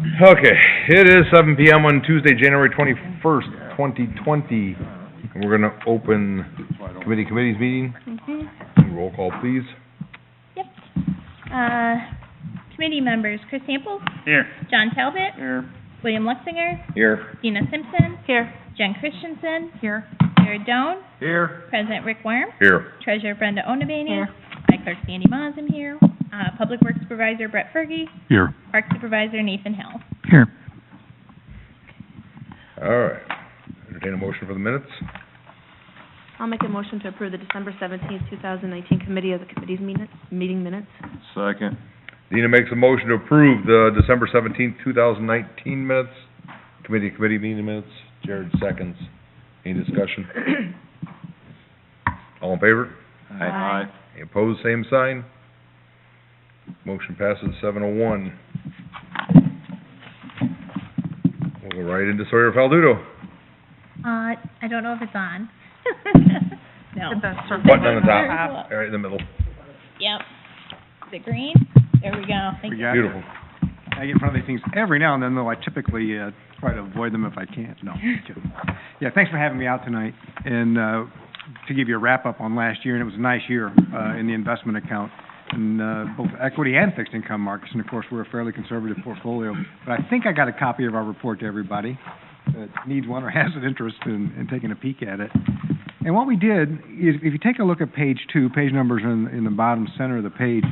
Okay, it is 7 PM on Tuesday, January 21st, 2020. And we're gonna open committees meeting. Roll call, please. Yep. Committee members, Chris Samples, Here. John Talbot, Here. William Luxinger, Here. Dina Simpson. Here. Jen Christensen. Here. Jared Doan, Here. President Rick Worm, Here. Treasurer Brenda Onabany. Here. High Clerk Sandy Mosum here. Public Works Supervisor Brett Fergie, Here. Park Supervisor Nathan Hill. Here. All right. Entertain a motion for the minutes. I'll make a motion to approve the December 17th, 2019 Committee of the Committees meeting minutes. Second. Dina makes a motion to approve the December 17th, 2019 minutes. Committee meeting minutes. Jared seconds. Any discussion? All in favor? Aye. Any opposed, same sign. Motion passes 701. We'll go right into Sawyer Faldudo. I don't know if it's on. No. Button on the top, right in the middle. Yep. Is it green? There we go. Thank you. Beautiful. I get in front of these things every now and then, though I typically try to avoid them if I can. No, just kidding. Yeah, thanks for having me out tonight, and to give you a wrap-up on last year, and it was a nice year in the investment account, in both equity and fixed income markets, and of course, we're a fairly conservative portfolio. But I think I got a copy of our report to everybody that needs one or has an interest in taking a peek at it. And what we did is, if you take a look at page 2, page numbers in the bottom center of the page,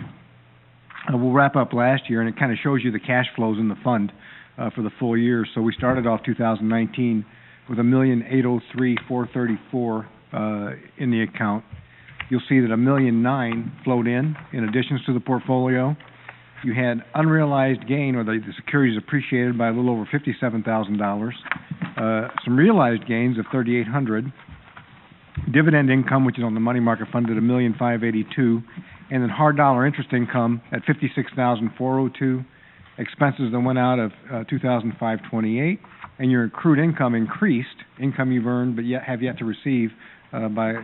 we'll wrap up last year, and it kind of shows you the cash flows in the fund for the full year. So we started off 2019 with $1,803,434 in the account. You'll see that $1,009,000 flowed in additions to the portfolio. You had unrealized gain, or the securities appreciated by a little over $57,000. Some realized gains of $3,800. Dividend income, which is on the money market fund, at $1,582,000, and then hard dollar interest income at $56,402. Expenses that went out of $2,528, and your accrued income increased, income you've earned but have yet to receive, by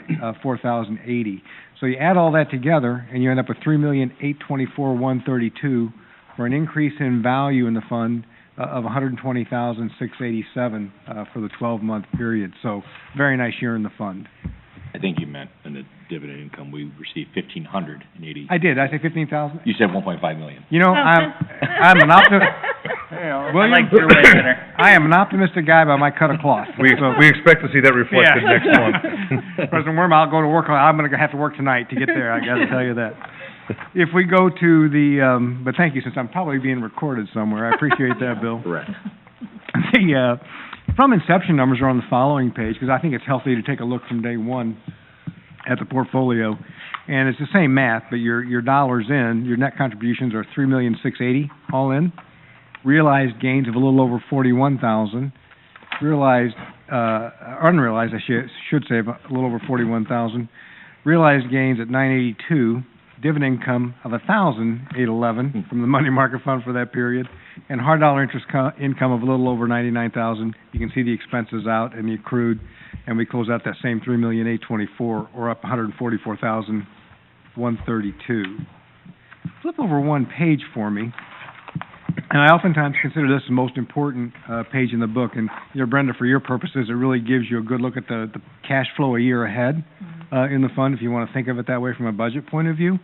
$4,080. So you add all that together, and you end up with $3,824,132 for an increase in value in the fund of $120,687 for the 12-month period. So very nice year in the fund. I think you meant in the dividend income, we received $1,580. I did. I say 15,000. You said $1.5 million. You know, I'm an optimist. William, I like your way better. I am an optimistic guy, but I might cut a cloth. We expect to see that reflected Yeah. next month. President Worm, I'll go to work. I'm going to have to work tonight to get there. I got to tell you that. If we go to the, but thank you, since I'm probably being recorded somewhere. I appreciate that, Bill. Correct. The from inception numbers are on the following page, because I think it's healthy to take a look from day one at the portfolio. And it's the same math, but your dollars in, your net contributions are $3,680,000 all in. Realized gains of a little over $41,000. Realized, unrealized, I should say, a little over $41,000. Realized gains at $982,000. Dividend income of $1,811 from the money market fund for that period, and hard dollar interest income of a little over $99,000. You can see the expenses out and the accrued, and we close out that same $3,824,000, or up $144,132. Flip over one page for me, and I oftentimes consider this the most important page in the book. And Brenda, for your purposes, it really gives you a good look at the cash flow a year ahead in the fund, if you want to think of it that way from a budget point of view.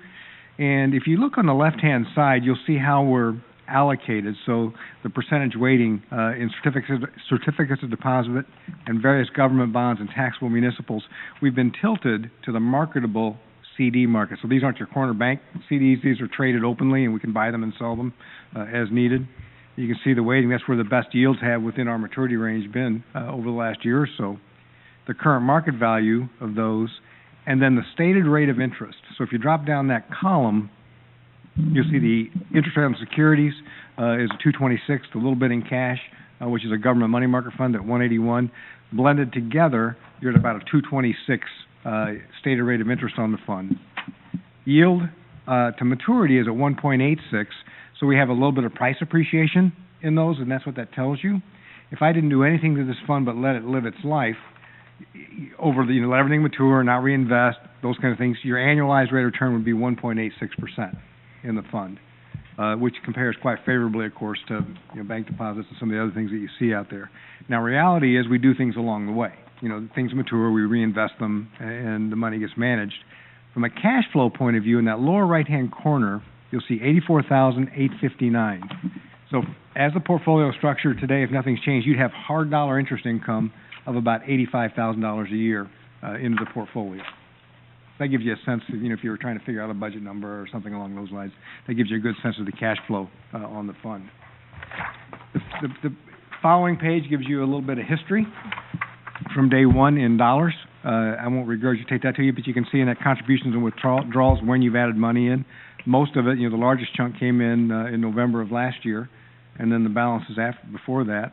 And if you look on the left-hand side, you'll see how we're allocated. So the percentage weighting in certificates of deposit and various government bonds and taxable municipals, we've been tilted to the marketable CD market. So these aren't your corner bank CDs. These are traded openly, and we can buy them and sell them as needed. You can see the weighting. That's where the best yields have within our maturity range been over the last year or so. The current market value of those, and then the stated rate of interest. So if you drop down that column, you'll see the interest rate on securities is 226, a little bit in cash, which is a government money market fund at 181. Blended together, you're at about a 226 stated rate of interest on the fund. Yield to maturity is at 1.86, so we have a little bit of price appreciation in those, and that's what that tells you. If I didn't do anything to this fund but let it live its life, over the, let everything mature, not reinvest, those kind of things, your annualized rate of return would be 1.86% in the fund. which compares quite favorably, of course, to, bank deposits and some of the other things that you see out there. Now, reality is we do things along the way. Things mature, we reinvest them, and the money gets managed. From a cash flow point of view, in that lower right-hand corner, you'll see $84,859. So as the portfolio is structured today, if nothing's changed, you'd have hard dollar interest income of about $85,000 a year into the portfolio. That gives you a sense of, if you were trying to figure out a budget number or something along those lines, that gives you a good sense of the cash flow on the fund. The following page gives you a little bit of history from day one in dollars. I won't regurgitate that to you, but you can see in that contributions and withdrawals when you've added money in. Most of it, the largest chunk came in November of last year, and then the balance is before that.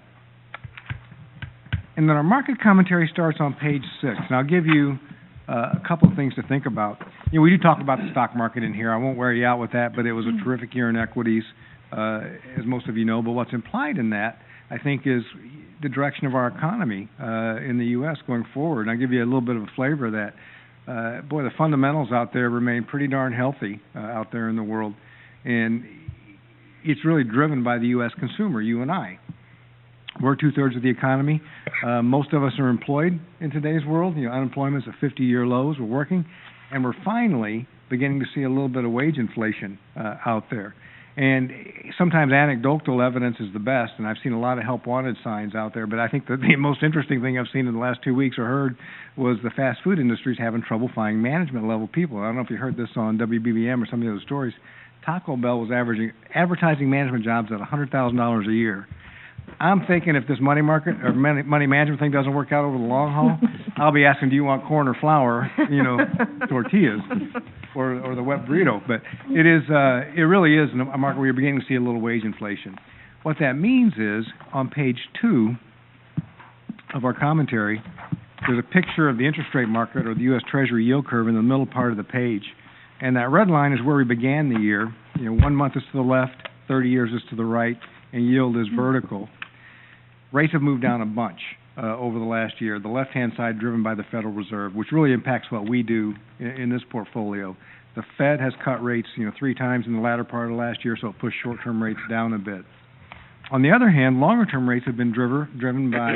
And then our market commentary starts on page 6, and I'll give you a couple of things to think about. We do talk about the stock market in here. I won't wear you out with that, but it was a terrific year in equities, as most of you know. But what's implied in that, I think, is the direction of our economy in the U.S. going forward. And I'll give you a little bit of a flavor of that. The fundamentals out there remain pretty darn healthy out there in the world. And it's really driven by the U.S. consumer, you and I. We're 2/3 of the economy. Most of us are employed in today's world. Unemployment's at 50-year lows. We're working. And we're finally beginning to see a little bit of wage inflation out there. And sometimes anecdotal evidence is the best, and I've seen a lot of help wanted signs out there, but I think that the most interesting thing I've seen in the last 2 weeks or heard was the fast food industry's having trouble finding management level people. I don't know if you heard this on WBBM or some of the other stories. Taco Bell was advertising management jobs at $100,000 a year. I'm thinking if this money market or money management thing doesn't work out over the long haul, I'll be asking, do you want corn or flour, tortillas, or the wet burrito? But it really is a market where you're beginning to see a little wage inflation. What that means is, on page 2 of our commentary, there's a picture of the interest rate market or the U.S. Treasury yield curve in the middle part of the page. And that red line is where we began the year. 1 month is to the left, 30 years is to the right, and yield is vertical. Rates have moved down a bunch over the last year. The left-hand side driven by the Federal Reserve, which really impacts what we do in this portfolio. The Fed has cut rates, 3 times in the latter part of last year, so it pushed short-term rates down a bit. On the other hand, longer-term rates have been driven by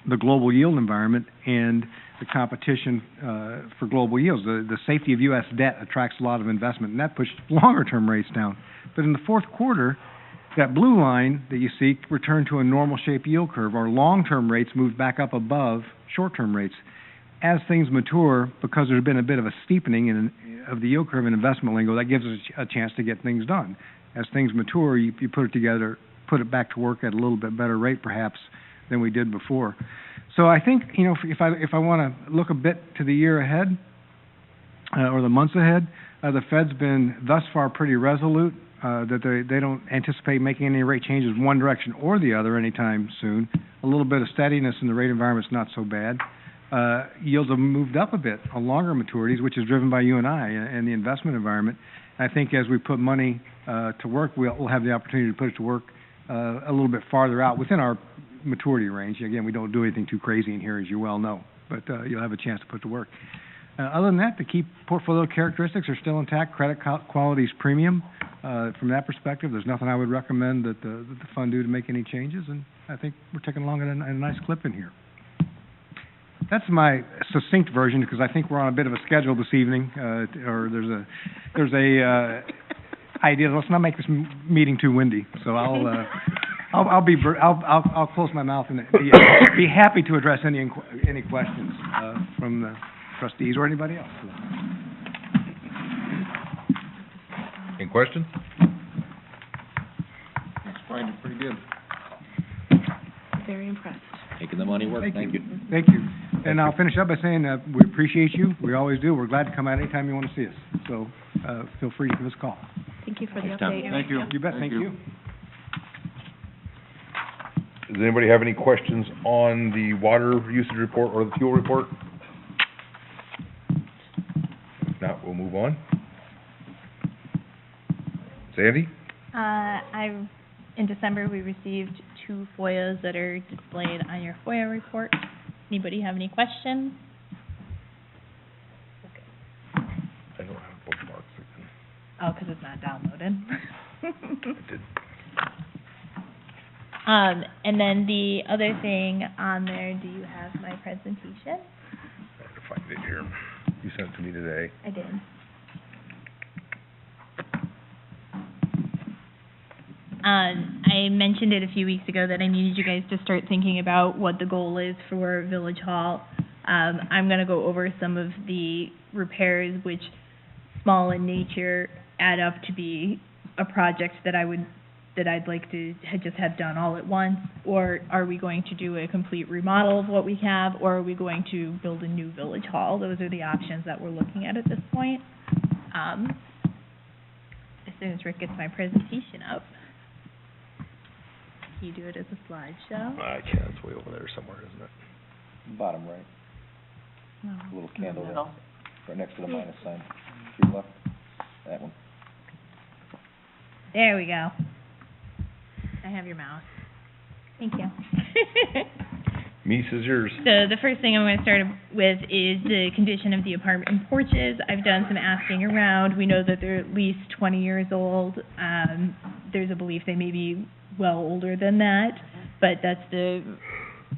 the global yield environment and the competition for global yields. The safety of U.S. debt attracts a lot of investment, and that pushed longer-term rates down. But in the fourth quarter, that blue line that you see returned to a normal shape yield curve. Our long-term rates moved back up above short-term rates. As things mature, because there's been a bit of a steepening of the yield curve in investment lingo, that gives us a chance to get things done. As things mature, you put it together, put it back to work at a little bit better rate, perhaps, than we did before. So I think, if I want to look a bit to the year ahead, or the months ahead, the Fed's been thus far pretty resolute. That they don't anticipate making any rate changes one direction or the other anytime soon. A little bit of steadiness in the rate environment's not so bad. Yields have moved up a bit on longer maturities, which is driven by you and I and the investment environment. I think as we put money to work, we'll have the opportunity to put it to work a little bit farther out within our maturity range. Again, we don't do anything too crazy in here, as you well know, but you'll have a chance to put to work. Other than that, the key portfolio characteristics are still intact. Credit quality is premium. From that perspective, there's nothing I would recommend that the fund do to make any changes, and I think we're taking along at a nice clip in here. That's my succinct version, because I think we're on a bit of a schedule this evening, or there's a idea. Let's not make this meeting too windy. So I'll close my mouth and be happy to address any questions from the trustees or anybody else. Any questions? Explained it pretty good. Very impressed. Making the money work, thank you. Thank you. And I'll finish up by saying we appreciate you. We always do. We're glad to come out anytime you want to see us. So feel free to give us a call. Thank you for the Thanks, Tom. update. Thank you. You bet. Thank you. Does anybody have any questions on the water usage report or the fuel report? If not, we'll move on. Sandy? In December, we received 2 FOIAs that are displayed on your FOIA report. Anybody have any questions? I don't have bookmarks again. Oh, 'cause it's not downloaded. It did. And then the other thing on there, do you have my presentation? I have to find it here. You sent it to me today. I did. I mentioned it a few weeks ago that I needed you guys to start thinking about what the goal is for Village Hall. I'm gonna go over some of the repairs which, small in nature, add up to be a project that I'd like to just have done all at once, or are we going to do a complete remodel of what we have, or are we going to build a new Village Hall? Those are the options that we're looking at this point. As soon as Rick gets my presentation up. Can you do it as a slideshow? I can't, it's way over there somewhere, isn't it? Bottom right, No. little candle there, Middle. right next to the minus sign, to your left, that one. There we go. I have your mouse. Thank you. Mies is yours. So the first thing I'm going to start with is the condition of the apartment porches. I've done some asking around. We know that they're at least 20 years old. There's a belief they may be well older than that, but that's the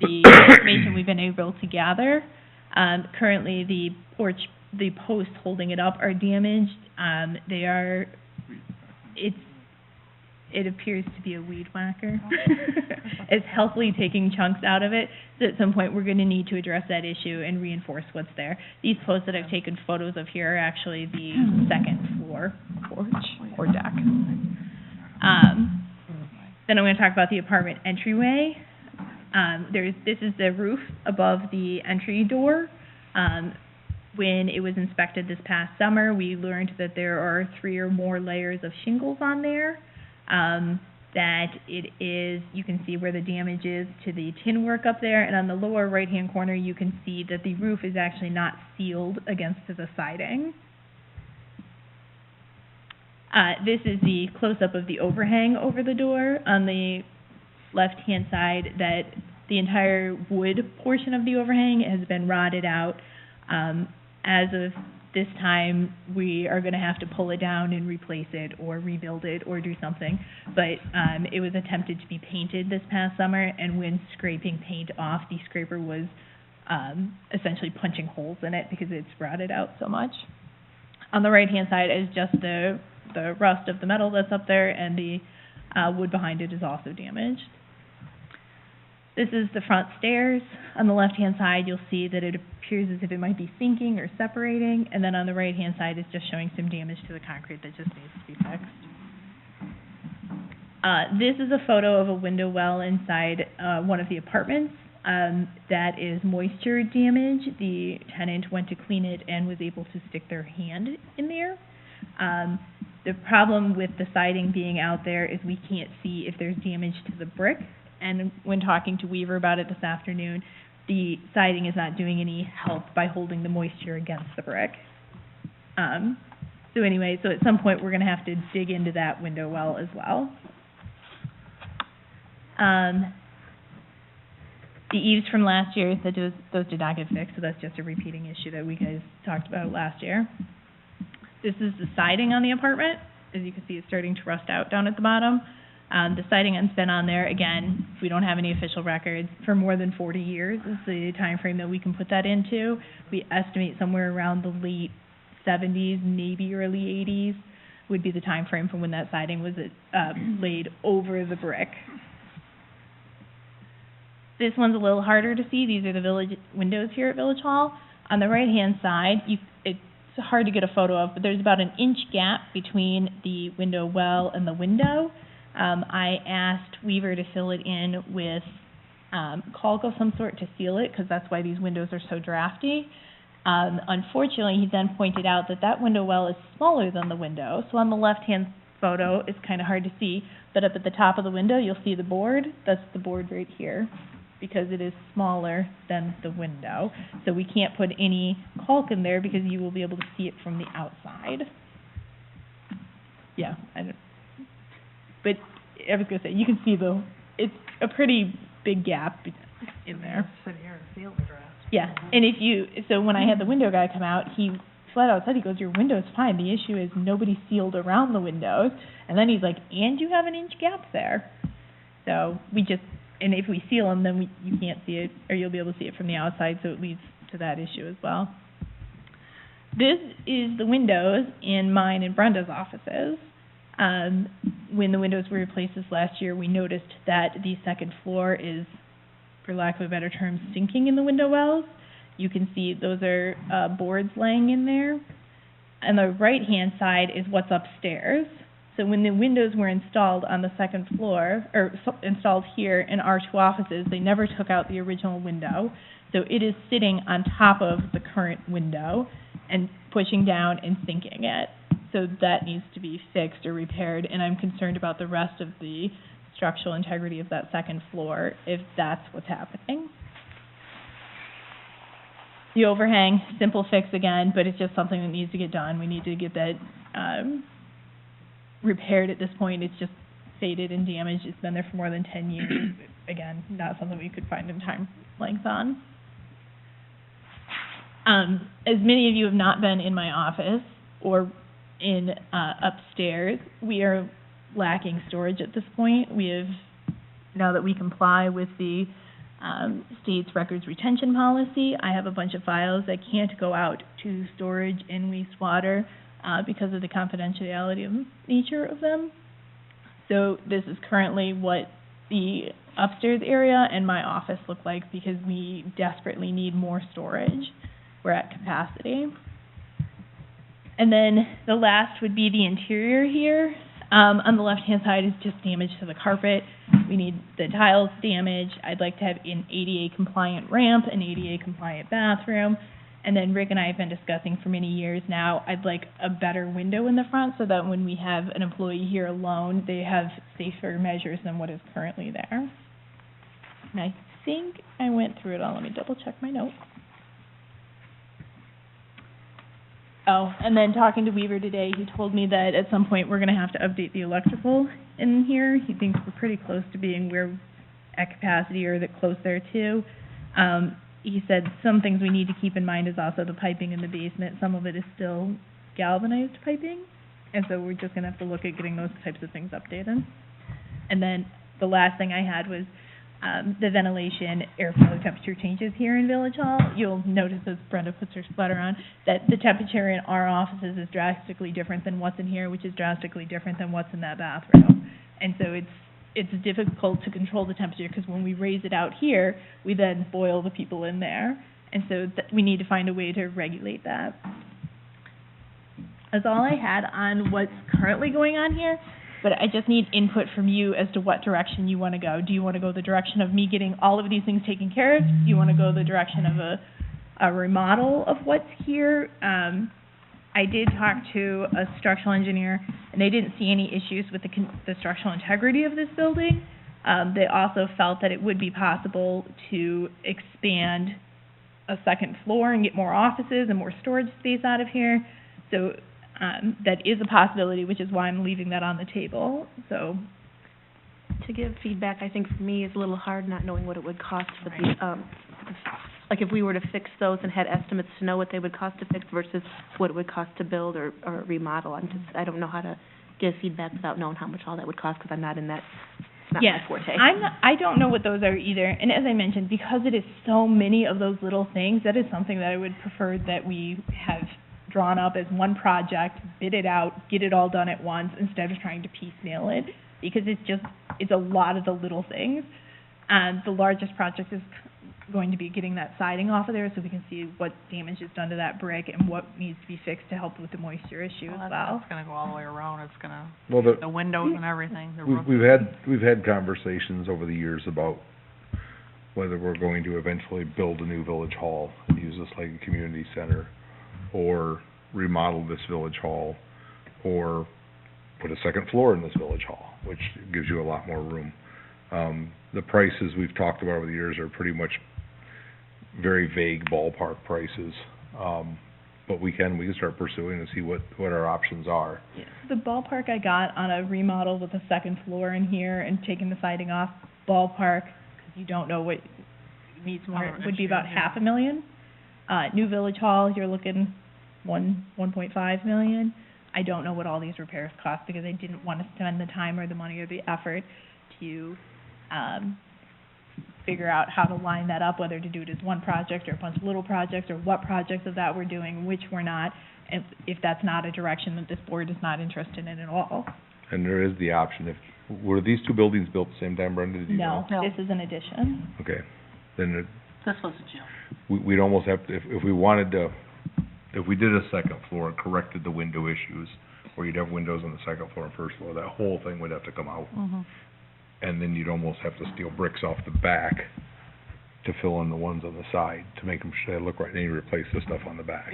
information we've been able to gather. Currently, the posts holding it up are damaged. It appears to be a weed whacker. It's healthily taking chunks out of it, so at some point we're going to need to address that issue and reinforce what's there. These posts that I've taken photos of here are actually the second floor porch or deck. Then I'm going to talk about the apartment entryway. This is the roof above the entry door. When it was inspected this past summer, we learned that there are 3 or more layers of shingles on there. That you can see where the damage is to the tin work up there, and on the lower right-hand corner, you can see that the roof is actually not sealed against the siding. This is the close-up of the overhang over the door. On the left-hand side, that the entire wood portion of the overhang has been rotted out. As of this time, we are going to have to pull it down and replace it or rebuild it or do something. But it was attempted to be painted this past summer, and when scraping paint off, the scraper was essentially punching holes in it because it's rotted out so much. On the right-hand side is just the rust of the metal that's up there, and the wood behind it is also damaged. This is the front stairs. On the left-hand side, you'll see that it appears as if it might be sinking or separating, and then on the right-hand side is just showing some damage to the concrete that just needs to be fixed. This is a photo of a window well inside one of the apartments that is moisture damage. The tenant went to clean it and was able to stick their hand in there. The problem with the siding being out there is we can't see if there's damage to the brick. And when talking to Weaver about it this afternoon, the siding is not doing any help by holding the moisture against the brick. So at some point, we're going to have to dig into that window well as well. The eaves from last year, those did not get fixed, so that's just a repeating issue that we guys talked about last year. This is the siding on the apartment. As you can see, it's starting to rust out down at the bottom. The siding has been on there, again, we don't have any official records, for more than 40 years is the time frame that we can put that into. We estimate somewhere around the late 70s, maybe early 80s, would be the time frame from when that siding was laid over the brick. This one's a little harder to see. These are the village windows here at Village Hall. On the right-hand side, it's hard to get a photo of, but there's about an inch gap between the window well and the window. I asked Weaver to fill it in with caulk of some sort to seal it, because that's why these windows are so drafty. Unfortunately, he then pointed out that window well is smaller than the window. So on the left-hand photo, it's kind of hard to see, but up at the top of the window, you'll see the board. That's the board right here, because it is smaller than the window. So we can't put any caulk in there because you will be able to see it from the outside. Yeah, but I was going to say, you can see it's a pretty big gap in there. Yeah, and when I had the window guy come out, he flat out said, he goes, your window's fine, the issue is nobody sealed around the windows. And then he's like, and you have an inch gap there. So we just, and if we seal them, then you can't see it, or you'll be able to see it from the outside, so it leads to that issue as well. This is the windows in mine and Brenda's offices. When the windows were replaced this last year, we noticed that the second floor is, for lack of a better term, sinking in the window wells. You can see those are boards laying in there. And the right-hand side is what's upstairs. So when the windows were installed on the second floor, or installed here in our two offices, they never took out the original window. So it is sitting on top of the current window and pushing down and sinking it. So that needs to be fixed or repaired, and I'm concerned about the rest of the structural integrity of that second floor if that's what's happening. The overhang, simple fix again, but it's just something that needs to get done. We need to get that repaired at this point. It's just faded and damaged. It's been there for more than 10 years. Again, not something we could find in time length on. As many of you have not been in my office or in upstairs, we are lacking storage at this point. We have, now that we comply with the state's records retention policy, I have a bunch of files that can't go out to storage in wastewater because of the confidentiality of nature of them. So this is currently what the upstairs area and my office look like because we desperately need more storage. We're at capacity. And then the last would be the interior here. On the left-hand side is just damage to the carpet. We need the tiles damaged. I'd like to have an ADA-compliant ramp, an ADA-compliant bathroom. And then Rick and I have been discussing for many years now, I'd like a better window in the front so that when we have an employee here alone, they have safer measures than what is currently there. And I think I went through it all. Let me double-check my notes. Oh, and then talking to Weaver today, he told me that at some point we're going to have to update the electrical in here. He thinks we're pretty close to being where at capacity or that close there too. He said some things we need to keep in mind is also the piping in the basement. Some of it is still galvanized piping, and so we're just going to have to look at getting those types of things updated. And then the last thing I had was the ventilation, airflow temperature changes here in Village Hall. You'll notice as Brenda puts her sweater on that the temperature in our offices is drastically different than what's in here, which is drastically different than what's in that bathroom. And so it's difficult to control the temperature because when we raise it out here, we then boil the people in there. And so we need to find a way to regulate that. That's all I had on what's currently going on here. But I just need input from you as to what direction you want to go. Do you want to go the direction of me getting all of these things taken care of? Do you want to go the direction of a remodel of what's here? I did talk to a structural engineer, and they didn't see any issues with the structural integrity of this building. They also felt that it would be possible to expand a second floor and get more offices and more storage space out of here. So that is a possibility, which is why I'm leaving that on the table. So, To give feedback, I think for me is a little hard not knowing what it would cost for the, like if we were to fix those and had estimates to know what they would cost to fix versus what it would cost to build or remodel. I don't know how to give feedback without knowing how much all that would cost because I'm not in that, it's not yes, my forte. I don't know what those are either. And as I mentioned, because it is so many of those little things, that is something that I would prefer that we have drawn up as one project, bid it out, get it all done at once instead of trying to piecemeal it, because it's a lot of the little things. The largest project is going to be getting that siding off of there so we can see what damage is done to that brick and what needs to be fixed to help with the moisture issue as well. It's gonna go all the way around, it's gonna, Well, the windows and everything, the roof. we've had conversations over the years about whether we're going to eventually build a new village hall and use this like a community center, or remodel this village hall, or put a second floor in this village hall, which gives you a lot more room. The prices we've talked about over the years are pretty much very vague ballpark prices. But we can start pursuing and see what our options are. The ballpark I got on a remodel with a second floor in here and taking the siding off, ballpark, because you don't know what needs more, would be about $500,000. New Village Hall, you're looking 1.5 million. I don't know what all these repairs cost because I didn't want to spend the time or the money or the effort to, figure out how to line that up, whether to do it as one project or a bunch of little projects, or what projects of that we're doing, which we're not, if that's not a direction that this board is not interested in at all. And there is the option, if, were these two buildings built at the same time, Brenda, did you know? No, this is an addition. Okay, then This was a gym. we'd almost have to, if we wanted to, if we did a second floor and corrected the window issues, where you'd have windows on the second floor and first floor, that whole thing would have to come out. Mm-hmm. And then you'd almost have to steal bricks off the back to fill in the ones on the side, to make them, look right, and then you replace the stuff on the back.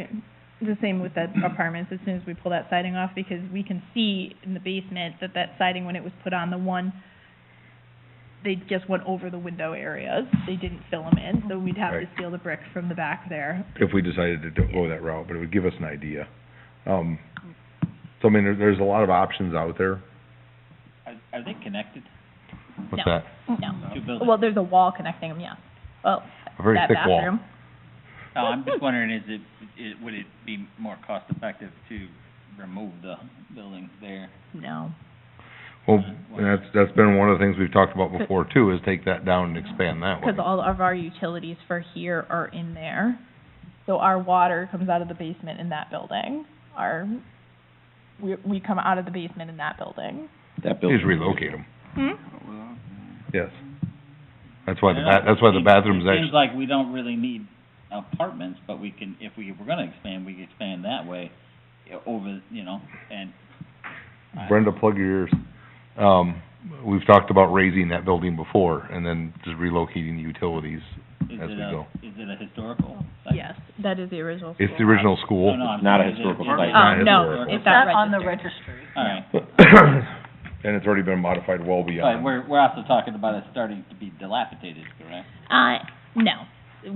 The same with the apartments, as soon as we pull that siding off, because we can see in the basement that siding, when it was put on the one, they just went over the window areas, they didn't fill them in, so we'd have to Right. steal the bricks from the back there. If we decided to go that route, but it would give us an idea. So I mean, there's a lot of options out there. Are they connected, What's No. that? No. two buildings? Well, there's a wall connecting them, yeah. Well, A very that thick wall. bathroom. Oh, I'm just wondering, would it be more cost effective to remove the buildings there? No. Well, and that's been one of the things we've talked about before too, is take that down and expand that way. Because all of our utilities for here are in there. So our water comes out of the basement in that building. We come out of the basement in that building. That You just relocate them, Hmm? yes. That's why I don't know, that's why the it bathrooms seems actually, like we don't really need apartments, but we can, if we were gonna expand, we could expand that way, over, and. Brenda, plug your ears. We've talked about raising that building before, and then just relocating the utilities Is as it we go. is it a historical site? Yes, that is the original It's the school. original school. No, I'm Not a saying, is it- historical is it- site. Not No, historical. it's not registered. registry. All right, And it's already been modified well but beyond. we're also talking about it starting to be dilapidated, correct? No.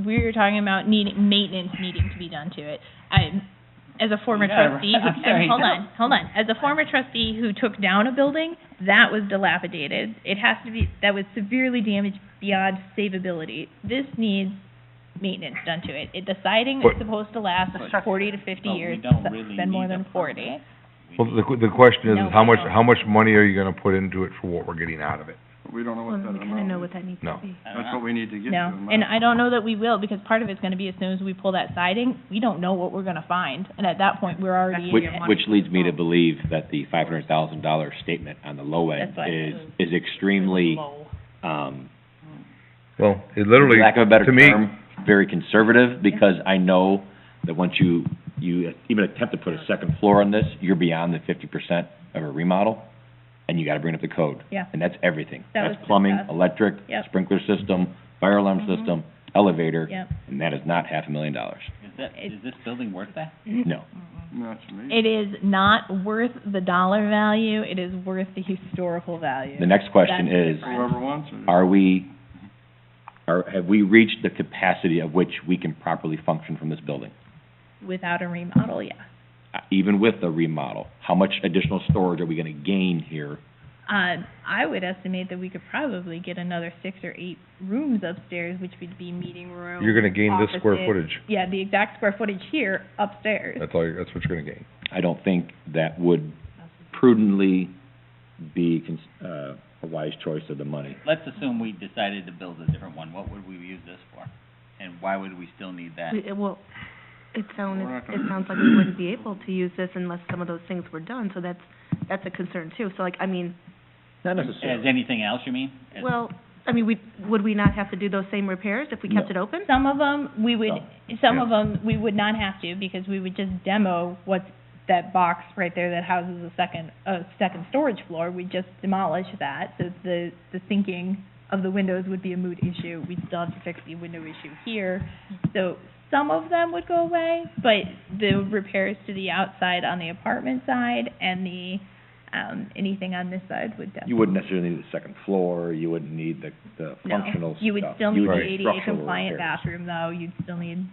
We're talking about maintenance needing to be done to it. As a former Yeah, trustee, I'm sorry. hold on. As a former trustee who took down a building, that was dilapidated. That was severely damaged beyond savability. This needs maintenance done to it. The siding is But- supposed to last But- 40 to 50 but we years. don't It's really been more need than a 40. Well, the question is, No, how we much, don't. how much money are you gonna put into it for what we're getting out of it? We don't know Well, what that we kind of amount know is. what that needs No. to be. I don't That's what know. we need to get to. No, and I don't know that we will, because part of it's gonna be as soon as we pull that siding, we don't know what we're gonna find. And at that point, we're already Which, in it. which leads me to believe that the $500,000 statement on the low end That's why is extremely, Well, it literally, for lack of a better to me, term, very conservative, because I know that once you even attempt to put a second floor on this, you're beyond the 50% of a remodel, and you gotta bring up the code. Yeah. And that's everything. That That's was plumbing, discussed. electric, Yep. sprinkler system, fire alarm Mhm. system, elevator, Yep. and that is not $500,000. Is this building worth that? No. Not to me. It is not worth the dollar value, it is worth the historical value. The next question That's the is, difference. Whoever wants it. have we reached the capacity of which we can properly function from this building? Without a remodel, yeah. Even with the remodel, how much additional storage are we gonna gain here? I would estimate that we could probably get another 6 or 8 rooms upstairs, which would be meeting room. you're gonna gain this square offices. footage. Yeah, the exact square footage here upstairs. That's that's what you're gonna gain. I don't think that would prudently be a wise choice of the money. Let's assume we decided to build a different one, what would we use this for? And why would we still need that? Well, it sounds We're not gonna- like we wouldn't be able to use this unless some of those things were done, so that's a concern too. So Not As anything else, you mean? As- would we not have to do those same repairs if we kept No. it open? Some of them, we would, No. some Yeah. of them, we would not have to, because we would just demo what's that box right there that houses a second storage floor. We'd just demolish that, so the sinking of the windows would be a moot issue. We'd still have to fix the window issue here. So some of them would go away, but the repairs to the outside on the apartment side and the, anything on this side would definitely. You wouldn't necessarily need the second floor, you wouldn't need the No. functional stuff. You would still need would the Right. ADA structural compliant repairs. bathroom though, you'd still need,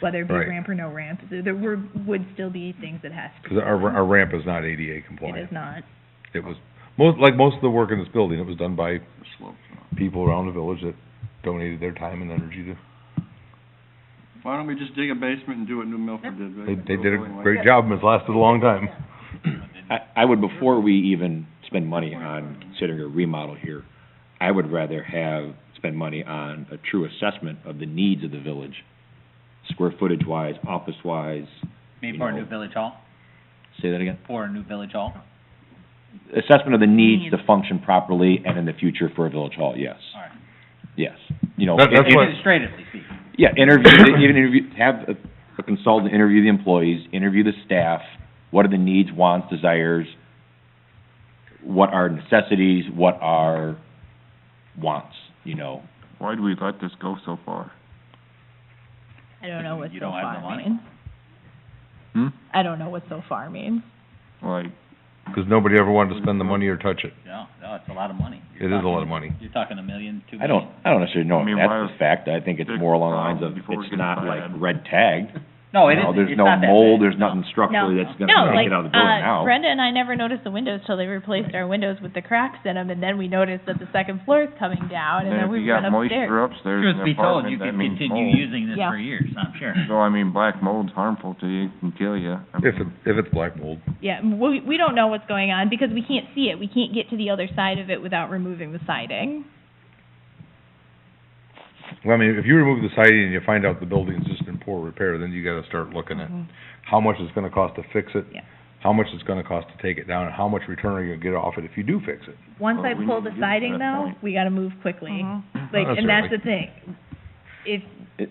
whether it be Right. ramp or no ramp, there would still be things that has to. Cause our ramp is not ADA It compliant. is not. It was, most of the work in this building, it was done by The slope's not. people around the village that donated their time and energy to Why don't we just dig a basement and do what New Milford did, right? They did a great job, and it's lasted a long time. I would, before we even spend money on considering a remodel here, I would rather spend money on a true assessment of the needs of the village, square footage wise, office wise. Maybe for a new village hall, Say that again? for a new village hall. Assessment of the needs to function properly and in the future for a village hall, yes. All right. Yes. You know, That's what- Administratively speaking. yeah, have a consultant interview the employees, interview the staff, what are the needs, wants, desires, what are necessities, what are wants, you know? Why do we let this go so far? I don't know what You so don't have the far money. means. Hmm? I don't know what so far means. Like, Because nobody ever wanted to spend the money or touch it. No, it's a lot of money. It is a lot of money. You're talking $1 million, $2 I million. don't necessarily know I mean, if why that's the fact, I think it's fix more along the the lines of, problem before it it's gets not like bad? red tagged. No, it You know, isn't. there's It's no not that mold, bad. there's nothing structurally that's gonna No, make like, it out of the building now. Brenda and I never noticed the windows till they replaced our windows with the cracks in them, and then we noticed that the second floor is coming down, and then we went upstairs. upstairs Truth be told, you could continue using this Yeah. for years, I'm sure. So, I mean, black mold's harmful to you, can kill you. If it's black mold. Yeah, we don't know what's going on because we can't see it. We can't get to the other side of it without removing the siding. Well, I mean, if you remove the siding and you find out the building's just in poor repair, then you gotta start looking at how much it's gonna cost to fix it, Yeah. how much it's gonna cost to take it down, and how much return are you gonna get off it if you do fix it. Once Well, I we pull need the to get to siding that though, point. we gotta move quickly. Not Like, and that's the necessarily. thing. If,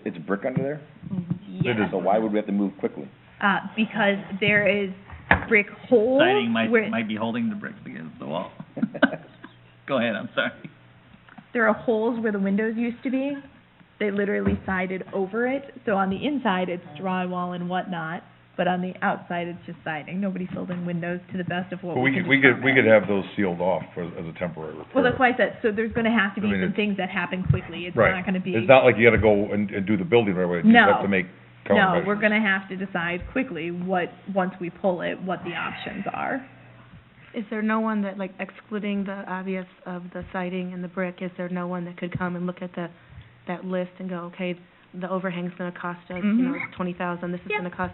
It's brick under there? yeah, So why would we have to move quickly? because there is brick holes Siding where, might be holding the bricks against the wall. Go ahead, I'm sorry. there are holes where the windows used to be. They literally sided over it, so on the inside it's drywall and whatnot, but on the outside it's just siding. Nobody filled in windows to the best of what But we we can could determine. have those sealed off as a temporary repair. Well, that's why I said, so there's gonna have to be I mean, some it's- things that happen quickly. It's Right. not gonna be. It's not like you gotta go and do the building right away, you just have No. to make No, countermeasures. we're gonna have to decide quickly once we pull it, what the options are. Is there no one that, like, excluding the obvious of the siding and the brick, is there no one that could come and look at that list and go, okay, the overhang's gonna cost us, you know, Mhm. it's 20,000, this is Yeah. gonna cost,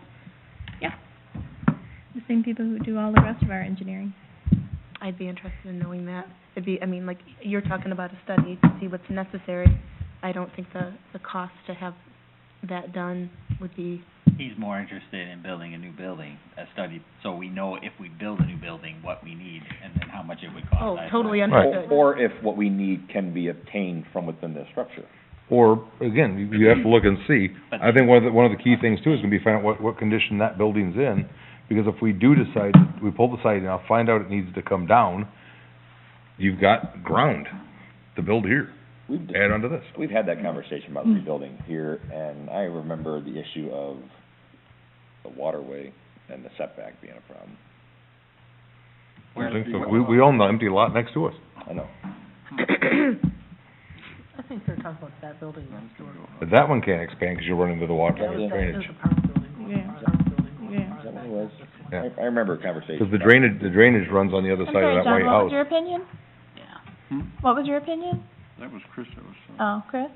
The same people who do all the rest of our engineering. I'd be interested in knowing that. It'd be, I mean, like, you're talking about a study to see what's necessary. I don't think the cost to have that done would be, He's more interested in building a new building, a study, so we know if we build a new building, what we need, and then how much it would cost. oh, I- totally Right. understood. Or if what we need can be obtained from within the structure. Or, again, you have to look and see. But- I think one of the key things too is gonna be find out what condition that building's in, because if we do decide, we pull the siding off, find out it needs to come down, you've got ground to build here, add onto this. We've had that conversation about rebuilding here, and I remember the issue of the waterway and the setback being a problem. I think so. We own the empty lot next to us. I know. I think they're talking about that building next door. But that one can't expand because you're running into the water That was- drainage. There's a park building. Yeah. Park building. Yeah. Is that what it was? Yeah. I remember a conversation. Because the drainage runs on the other I'm side of sorry, that John, white what was your house. opinion? Yeah. What was your opinion? That was Chris that was saying. Oh, Chris?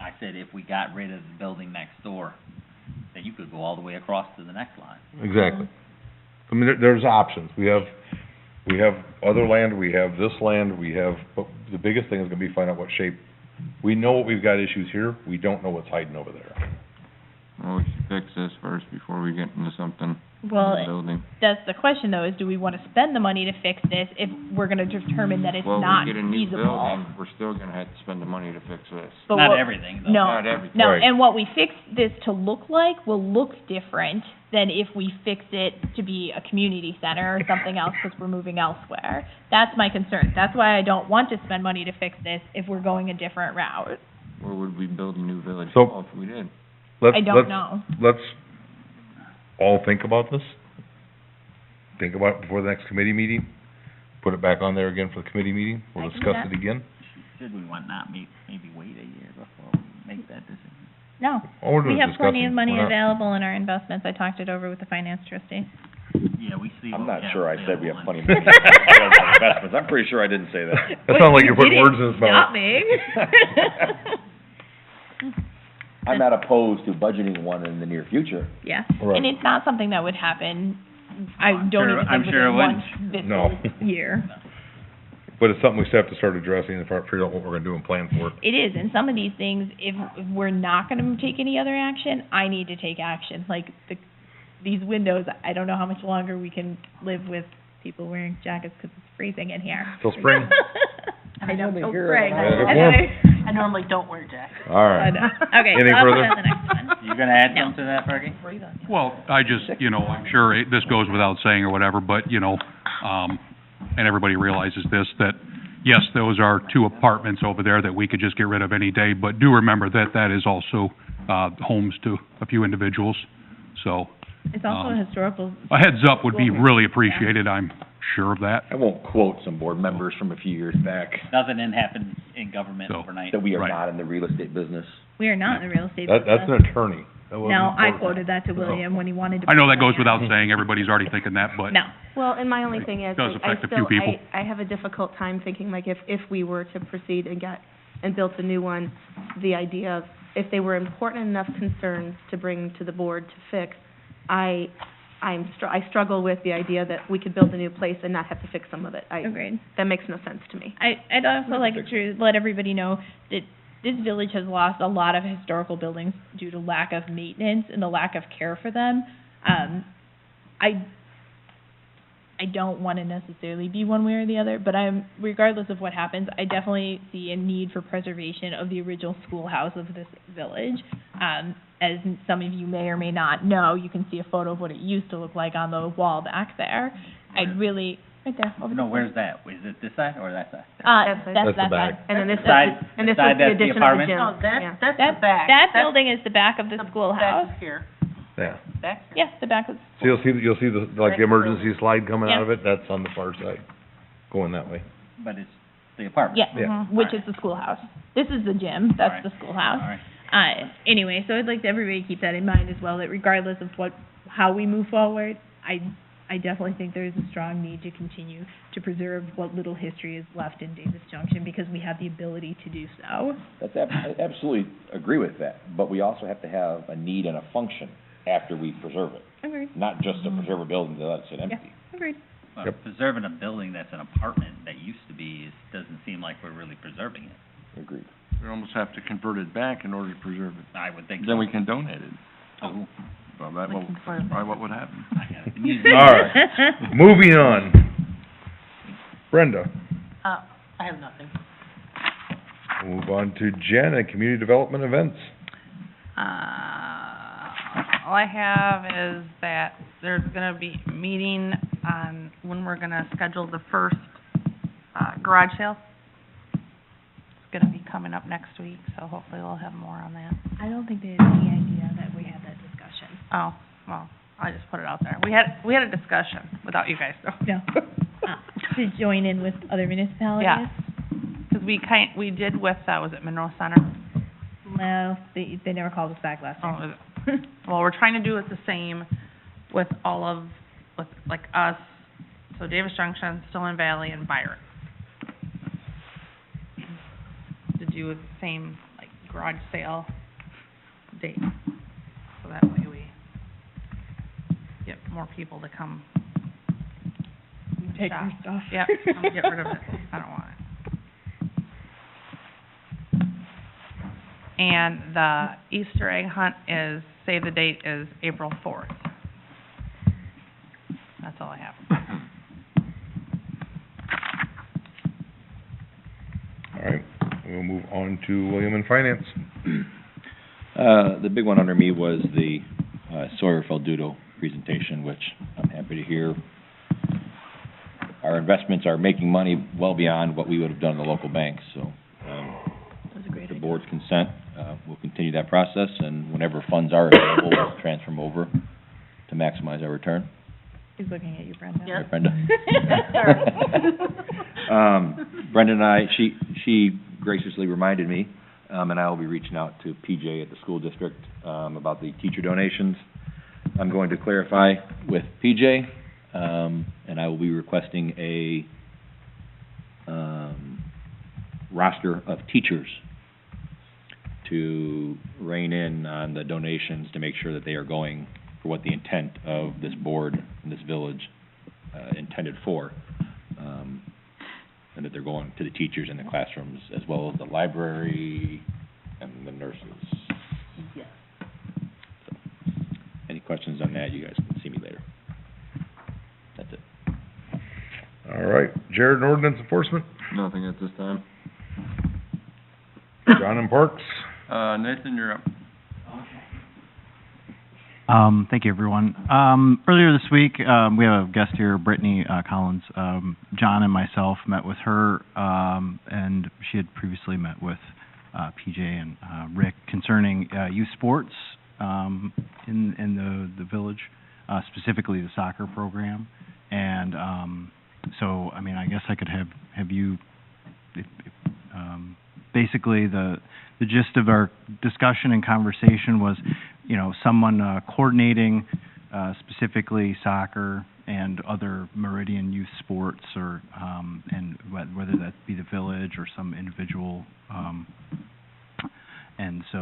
I said if we got rid of the building next door, then you could go all the way across to the next line. Exactly. I mean, there's options. We have other land, we have this land, but the biggest thing is gonna be find out what shape. We know we've got issues here, we don't know what's hiding over there. Well, we should fix this first before we get into something in the Well, building. that's the question though, is do we wanna spend the money to fix this if we're gonna determine that it's not feasible? we're still gonna have to spend the money to fix this. But Not what- everything, though. No, Not everything. no, Right. and what we fix this to look like will look different than if we fix it to be a community center or something else because we're moving elsewhere. That's my concern. That's why I don't want to spend money to fix this if we're going a different route. Or would we build a new village So- hall if we did? I don't know. Let's all think about this. Think about it before the next committee meeting. Put it back on there again for the committee meeting. I We'll can do discuss that. it again. Should we want not maybe wait a year before we make that decision? No, All we're doing we is have plenty of discussing. money We're not- available in our investments. I talked it over with the finance trustee. Yeah, we see I'm what not we have sure I said we have available plenty of money for investments. I'm pretty sure I didn't say that. That sounds like You you're putting didn't words in his Stop mouth. me. I'm not opposed to budgeting one in the near future. Yeah, Right. and it's not something that would happen, I don't even I'm think sure it within wouldn't. one No. fiscal year. But it's something we still have to start addressing and figure out what we're gonna do and plan for it. It is, and some of these things, if we're not gonna take any other action, I need to take action. Like, these windows, I don't know how much longer we can live with people wearing jackets because it's freezing in here. Till spring. I know, till Here, spring. Yeah, good And then I normally don't wear jackets. All right. Okay, Anything so I'll put further? on the next one. You gonna add No. something to that, Fergie? Breathe on you. Well, I just, I'm sure this goes without saying or whatever, but, and everybody realizes this, that, yes, those are 2 apartments over there that we could just get rid of any day, but do remember that that is also, homes to a few individuals. So, It's also a historical, a heads up would be really appreciated, I'm sure of that. I won't quote some board members from a few years back Nothing in happens in government So- overnight. that we are Right. not in the real estate business. we are not in the real estate That's business. an attorney. That wasn't No, I quoted. quoted that to William when he wanted to. I know that goes without saying, everybody's already thinking that, but No, Well, and my only thing is, Does like, I affect a few still, people. I have a difficult time thinking, like, if we were to proceed and built a new one, the idea of, if they were important enough concerns to bring to the board to fix, I struggle with the idea that we could build a new place and not have to fix some of it. agreed. That makes no sense to me. I'd also like to let everybody know that this village has lost a lot of historical buildings due to lack of maintenance and the lack of care for them. I don't want to necessarily be one way or the other, but regardless of what happens, I definitely see a need for preservation of the original schoolhouse of this village. As some of you may or may not know, you can see a photo of what it used to look like on the wall back there. I'd really, right there, over No, there. where's that? Is it this side or that side? That's That's the that back. side. And then this, Side- and this side is the that's the addition of the apartment? gym. No, Yeah. that's That, the back. that That's building is the back of the the schoolhouse. back is here. Yeah. Back here. Yeah, the back of, So you'll see the, like, the emergency slide coming out Yeah. of it, that's on the far side, going that way. But it's the apartment. yeah, Yeah. which is the schoolhouse. This is the gym, that's the All schoolhouse. right. Anyway, so I'd like everybody to keep that in mind as well, that regardless of how we move forward, I definitely think there is a strong need to continue to preserve what little history is left in Davis Junction, because we have the ability to do so. I absolutely agree with that, but we also have to have a need and a function after we preserve it, Agreed. not just to preserve a building to let it sit empty. Agreed. Well, Yep. preserving a building that's an apartment that used to be doesn't seem like we're really preserving it. Agreed. We almost have to convert it back in order to preserve it. I would think so. Then we can donate it. Oh, Well, that will, probably what would happen. I got it. The museum. All right, moving on. Brenda, I have nothing. move on to Jen at Community Development Events. All I have is that there's gonna be a meeting on when we're gonna schedule the first, garage sale. It's gonna be coming up next week, so hopefully we'll have more on that. I don't think they had any idea that we had that discussion. Oh, well, I just put it out there. We had a discussion without you guys, though. No. To join in with other municipalities? Yeah. 'Cause we did with, was it Monroe Center? Well, they never called us back last Oh, time. is it? Well, we're trying to do it the same with all of, with like us, so Davis Junction, Stillman Valley, and Byron. To do the same, like, garage sale date, so that way we get more people to come. Take shop. your stuff. Yep, come get rid of it, I don't want it. And the Easter egg hunt is, save the date, is April 4th. That's all I have. All right, we'll move on to William and Finance. The big one under me was the Sawyer Feldudo presentation, which I'm happy to hear. Our investments are making money well beyond what we would have done in the local banks, so, That's a great with the idea. board's consent, we'll continue that process, and whenever funds are available, we'll transfer them over to maximize our return. He's looking at you, Brenda. Yeah. Right, Brenda? Brenda and I, she graciously reminded me, and I will be reaching out to PJ at the school district, about the teacher donations. I'm going to clarify with PJ, and I will be requesting a, roster of teachers to rein in on the donations to make sure that they are going for what the intent of this board and this village, intended for. And that they're going to the teachers in the classrooms as well as the library and the nurses. Yes. So, any questions on that, you guys can see me later. That's it. All right, Jared, ordinance enforcement, Nothing at this time. John and Parks. Nathan, you're up. Thank you, everyone. Earlier this week, we have a guest here, Brittany Collins. John and myself met with her, and she had previously met with PJ and Rick concerning youth sports in the village, specifically the soccer program. And so, I mean, I guess I could have you, basically the gist of our discussion and conversation was, you know, someone coordinating specifically soccer and other Meridian youth sports, or and whether that be the village or some individual. And so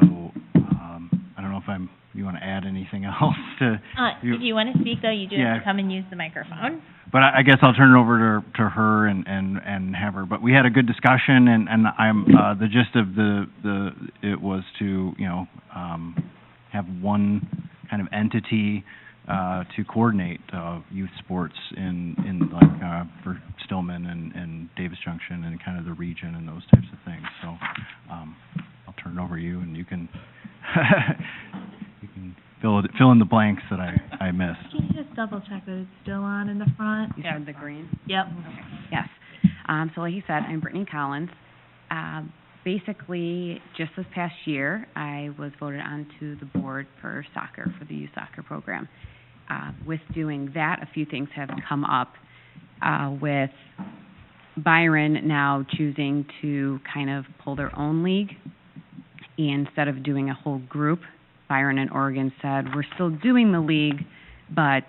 I don't know if you want to add anything else to. If you want to speak, though, you do have Yeah. to come and use the microphone. But I guess I'll turn it over to her and have her. But we had a good discussion, and I'm the gist of it was to, you know, have one kind of entity to coordinate youth sports in like for Stillman and Davis Junction and kind of the region and those types of things. So I'll turn it over to you, and you can you can fill in the blanks that I missed. Can you just double check that it's still on in the front? You said the green? Yep. Yes. So like you said, I'm Brittany Collins. Basically, just this past year, I was voted onto the board for soccer, for the youth soccer program. With doing that, a few things have come up with Byron now choosing to kind of pull their own league. Instead of doing a whole group, Byron and Oregon said, we're still doing the league, but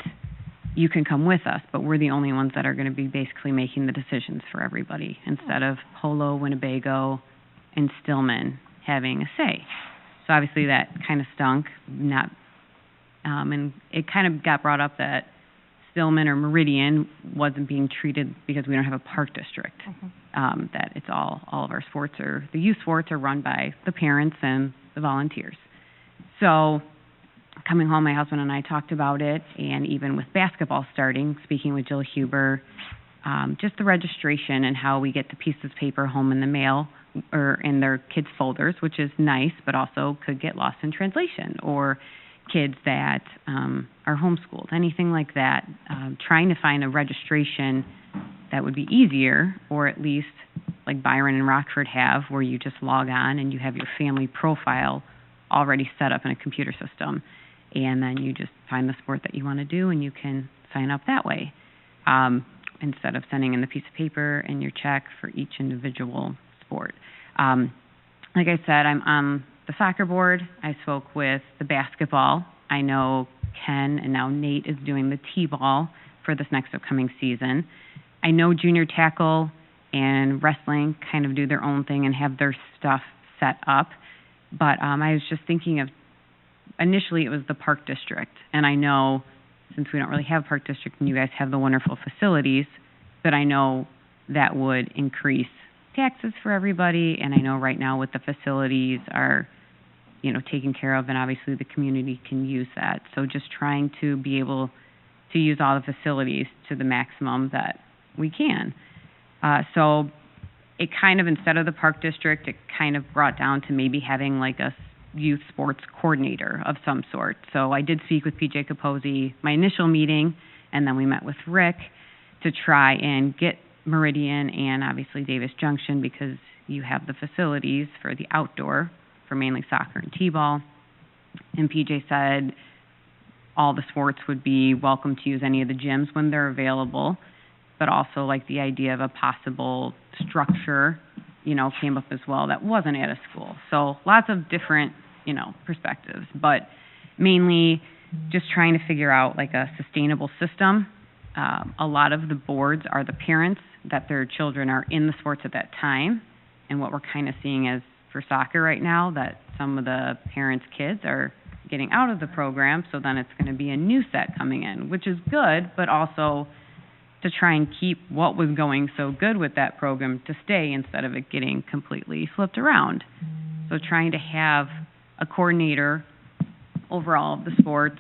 you can come with us, but we're the only ones that are going to be basically making the decisions for everybody, instead of Polo, Winnebago, and Stillman having a say. So obviously that kind of stunk, and it kind of got brought up that Stillman or Meridian wasn't being treated because we don't have a park district. That it's all of our sports the youth sports are run by the parents and the volunteers. So coming home, my husband and I talked about it, and even with basketball starting, speaking with Jill Huber, just the registration and how we get the pieces of paper home in the mail or in their kids' folders, which is nice, but also could get lost in translation, or kids that are homeschooled, anything like that. Trying to find a registration that would be easier, or at least like Byron and Rockford have, where you just log on and you have your family profile already set up in a computer system, and then you just find the sport that you want to do and you can sign up that way, instead of sending in the piece of paper and your check for each individual sport. Like I said, I'm on the soccer board. I spoke with the basketball. I know Ken and now Nate is doing the T-ball for this next upcoming season. I know junior tackle and wrestling kind of do their own thing and have their stuff set up. But I was just thinking of, initially it was the park district. And I know, since we don't really have a park district and you guys have the wonderful facilities, that I know that would increase taxes for everybody. And I know right now with the facilities are, you know, taken care of, and obviously the community can use that. So just trying to be able to use all the facilities to the maximum that we can. So it kind of, instead of the park district, it kind of brought down to maybe having like a youth sports coordinator of some sort. So I did speak with PJ Capozzi, my initial meeting, and then we met with Rick to try and get Meridian and obviously Davis Junction, because you have the facilities for the outdoor, for mainly soccer and T-ball. And PJ said all the sports would be welcome to use any of the gyms when they're available, but also like the idea of a possible structure, you know, came up as well that wasn't at a school. So lots of different, you know, perspectives, but mainly just trying to figure out like a sustainable system. A lot of the boards are the parents that their children are in the sports at that time, and what we're kind of seeing as for soccer right now, that some of the parents' kids are getting out of the program, so then it's gonna be a new set coming in, which is good, but also to try and keep what was going so good with that program to stay instead of it getting completely flipped around. So trying to have a coordinator over all of the sports,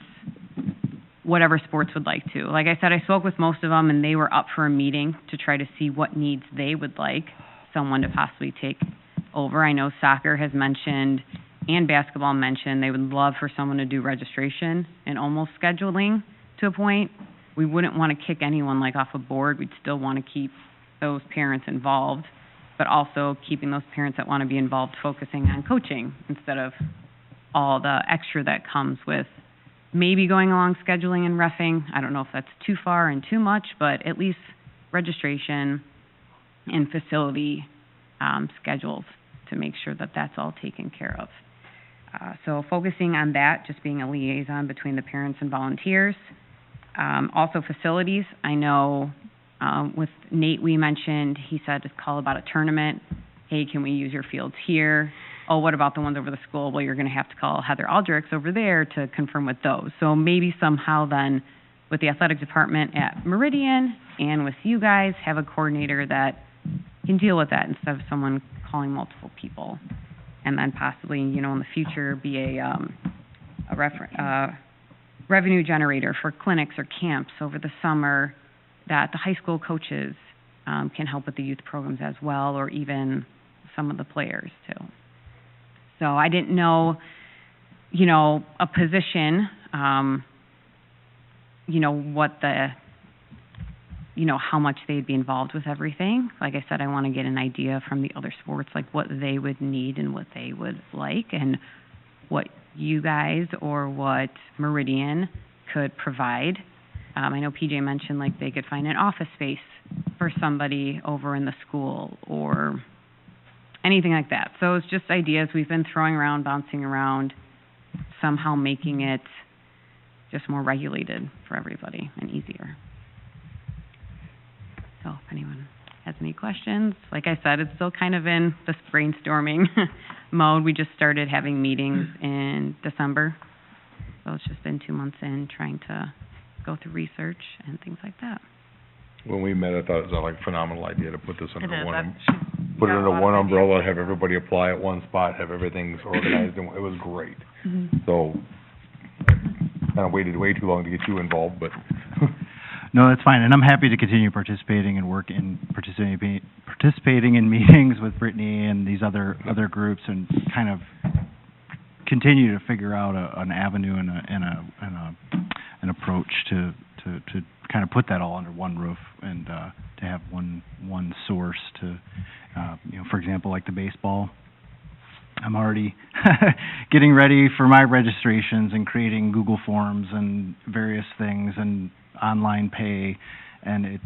whatever sports would like to. Like I said, I spoke with most of them, and they were up for a meeting to try to see what needs they would like someone to possibly take over. I know soccer has mentioned, and basketball mentioned, they would love for someone to do registration and almost scheduling to a point. We wouldn't want to kick anyone like off a board. We'd still want to keep those parents involved, but also keeping those parents that want to be involved focusing on coaching instead of all the extra that comes with maybe going along scheduling and reffing. I don't know if that's too far and too much, but at least registration and facility schedules to make sure that that's all taken care of. So focusing on that, just being a liaison between the parents and volunteers. Also facilities, I know with Nate we mentioned, he said to call about a tournament. Hey, can we use your fields here? Oh, what about the ones over the school? Well, you're going to have to call Heather Aldrich over there to confirm with those. So maybe somehow then with the athletic department at Meridian and with you guys, have a coordinator that can deal with that instead of someone calling multiple people. And then possibly, you know, in the future be a revenue generator for clinics or camps over the summer that the high school coaches can help with the youth programs as well, or even some of the players too. So I didn't know, you know, a position, you know, what the, you know, how much they'd be involved with everything. Like I said, I want to get an idea from the other sports, like what they would need and what they would like, and what you guys or what Meridian could provide. I know PJ mentioned like they could find an office space for somebody over in the school or anything like that. So it's just ideas we've been throwing around, bouncing around, somehow making it just more regulated for everybody and easier. So if anyone has any questions, like I said, it's still kind of in this brainstorming mode. We just started having meetings in December. So it's just been 2 months in trying to go through research and things like that. When we met, I thought it was like a phenomenal idea to put this It under is. one, put it under one umbrella, have everybody apply at one spot, have everything organized, and it was great. So, kind of waited way too long to get you involved, but No, that's fine, and I'm happy to continue participating and participating in meetings with Brittany and these other groups, and kind of continue to figure out an avenue and an approach to kind of put that all under one roof and to have one source to, you know, for example, like the baseball. I'm already getting ready for my registrations and creating Google Forms and various things and online pay, and it's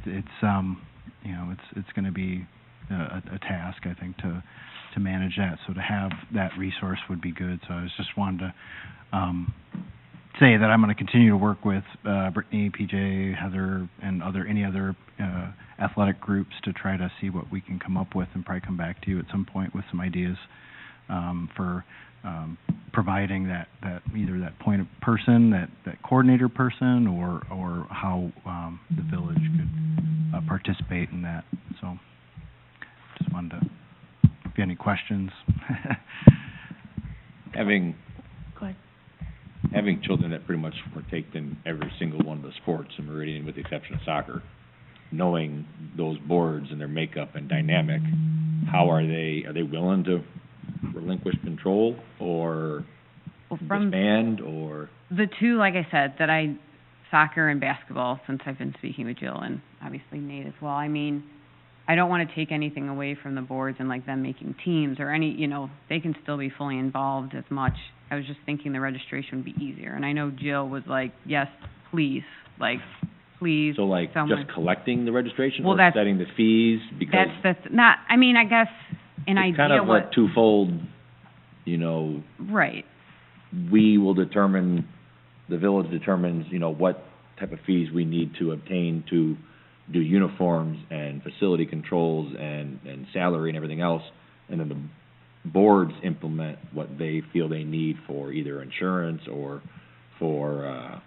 you know, it's going to be a task, I think, to manage that. So to have that resource would be good. So I was just wanted to say that I'm going to continue to work with Brittany, PJ, Heather, and any other athletic groups to try to see what we can come up with, and probably come back to you at some point with some ideas for providing that either that point of person, that coordinator person, or how the village could participate in that. So just wanted to, if you have any questions. Having Go ahead. having children that pretty much partake in every single one of the sports in Meridian, with the exception of soccer, knowing those boards and their makeup and dynamic, how are they willing to relinquish control or disband, or? The two, like I said, soccer and basketball, since I've been speaking with Jill and obviously Nate as well, I mean, I don't want to take anything away from the boards and like them making teams or any, you know, they can still be fully involved as much. I was just thinking the registration would be easier. And I know Jill was like, yes, please, like, please. So like someone. just collecting the registration, Well, or that's- setting the fees? Because That's not, I mean, I guess an it's idea kind of what. a twofold, you know, Right. we will determine, the village determines, you know, what type of fees we need to obtain to do uniforms and facility controls and salary and everything else, and then boards implement what they feel they need for either insurance or for,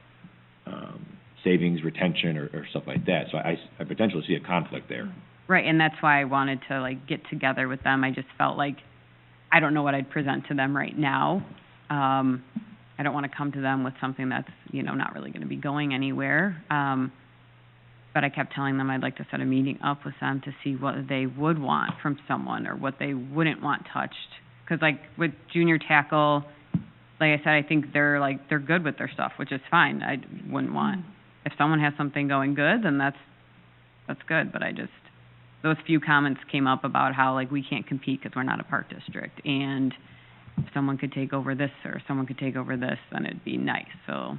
savings, retention, or stuff like that. So I potentially see a conflict there. Right, and that's why I wanted to, like, get together with them. I just felt like, I don't know what I'd present to them right now. I don't want to come to them with something that's, you know, not really going to be going anywhere. But I kept telling them I'd like to set a meeting up with them to see what they would want from someone or what they wouldn't want touched. Because, like, with junior tackle, like I said, I think they're good with their stuff, which is fine. I wouldn't want, if someone has something going good, then that's good. But those few comments came up about how, like, we can't compete because we're not a park district. And if someone could take over this or someone could take over this, then it'd be nice. So,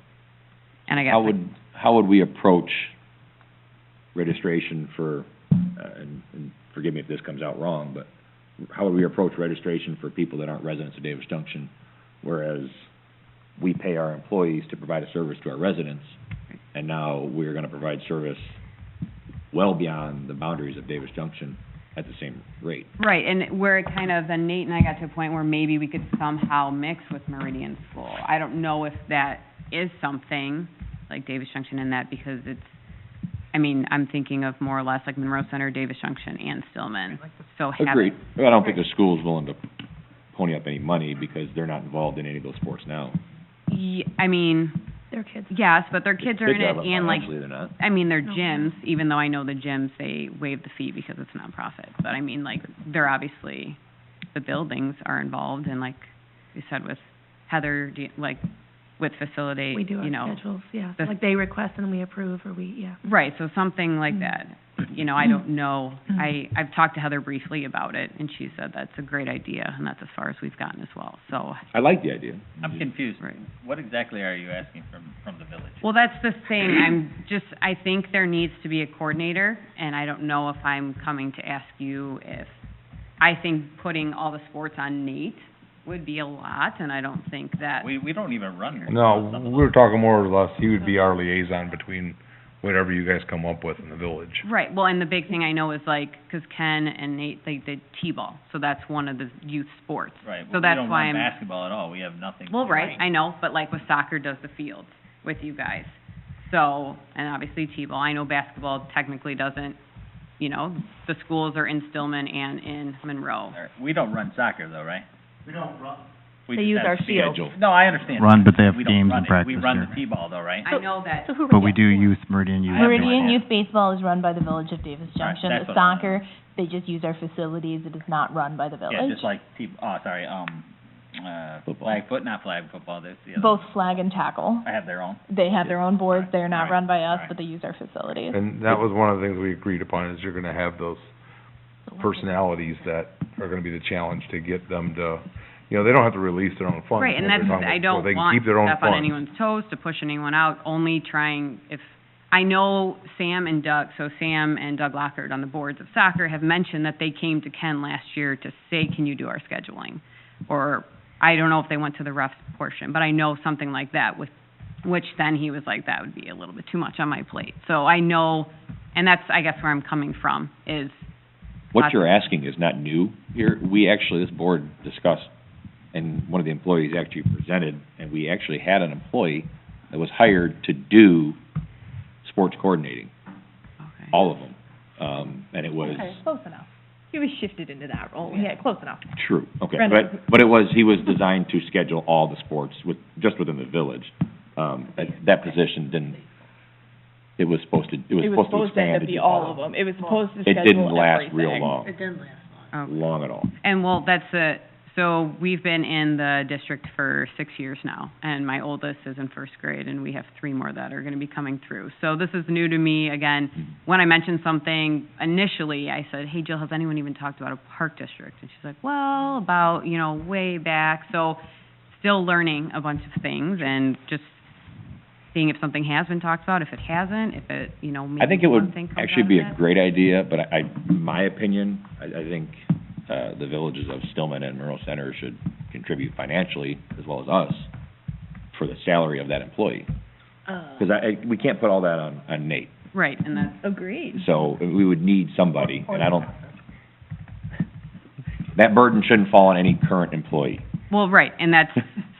and I guess. How would we approach registration for, and forgive me if this comes out wrong, but how would we approach registration for people that aren't residents of Davis Junction? Whereas we pay our employees to provide a service to our residents, and now we're gonna provide service well beyond the boundaries of Davis Junction at the same rate. Right, and where it kind of, then Nate and I got to a point where maybe we could somehow mix with Meridian School. I don't know if that is something, like Davis Junction in that, because it's, I mean, I'm thinking of more or less like Monroe Center, Davis Junction, and Stillman. So Agreed. Well, I don't think the school's willing to pony up any money because they're not involved in any of those sports now. I mean, Their kids. yes, but their kids are in it, and like, Financially, they're not. I mean, they're gyms, even though I know the gyms, they waive the fee because it's nonprofit. But I mean, like, they're obviously, the buildings are involved, and like you said with Heather, like, with facilitate, We do you know. our schedules, yeah. the- Like they request and we approve, or we, yeah. Right, so something like that. You know, I don't know. I've talked to Heather briefly about it, and she said that's a great idea, and that's as far as we've gotten as well. So, I like the idea. I'm confused. Right. What exactly are you asking from the village? well, that's the thing. I think there needs to be a coordinator, and I don't know if I'm coming to ask you if, I think putting all the sports on Nate would be a lot, and I don't think that. We don't even run. No, we were talking more or less, he would be our liaison between whatever you guys come up with in the village. Right, well, and the big thing I know is like, 'cause Ken and Nate, they did T-ball, so that's one of the youth sports. Right, So well, we that's don't why run I'm. basketball at all. We have nothing. Well, right, I know, but like with soccer does the fields with you guys. So, and obviously T-ball, I know basketball technically doesn't, you know, the schools are in Stillman and in Monroe. We don't run soccer though, right? We don't run. They use our field. No, I understand. Run, but they have We don't games run and it. practice We run the here. T-ball though, right? I know that. So who But we do Meridian Youth. Meridian Youth Baseball is run by the Village of Davis Right, Junction. that's The what I- soccer, they just use our facilities. It is not run by the Yeah, village. just like Football. not flag football, there's the other. Both flag and tackle. I have their own. They have their own boards. They're not Alright, run by us, alright. but they use our facilities. And that was one of the things we agreed upon, is you're gonna have those personalities that are gonna be the challenge to get them to, you know, they don't have to release their own funds. Right, and what that's, they're talking I about. don't Well, they can want keep to their own step on funds. anyone's toes, to push anyone out, only trying, if, I know Sam and Doug Lockhart on the boards of soccer have mentioned that they came to Ken last year to say, can you do our scheduling? Or, I don't know if they went to the refs portion, but I know something like that, with, which then he was like, that would be a little bit too much on my plate. So I know, and that's, I guess, where I'm coming from, is What you're asking is not new here. We actually, this board discussed, and one of the employees actually presented, and we actually had an employee that was hired to do sports coordinating, okay. all of them. And it was Okay, close enough. He was shifted into that role. Yeah, close enough. true, okay. Brenda. But he was designed to schedule all the sports just within the village. That position didn't, it was supposed to expand to be do all of them. It was supposed to It schedule didn't last real everything. long, It didn't last long. Okay. long at all. And well, so we've been in the district for 6 years now, and my oldest is in first grade, and we have 3 more that are gonna be coming through. So this is new to me. Again, when I mentioned something initially, I said, hey, Jill, has anyone even talked about a park district? And she's like, well, about, you know, way back. So still learning a bunch of things, and just seeing if something has been talked about, if it hasn't, if it, you know, maybe I think it one would thing comes actually out be of a it. great idea, but my opinion, I think, the villages of Stillman and Monroe Center should contribute financially, as well as us, for the salary of that employee. Because we can't put all that on Nate. Right, and that's, Agreed. So we would need somebody, and I don't, that burden shouldn't fall on any current employee. Well, right, and that's,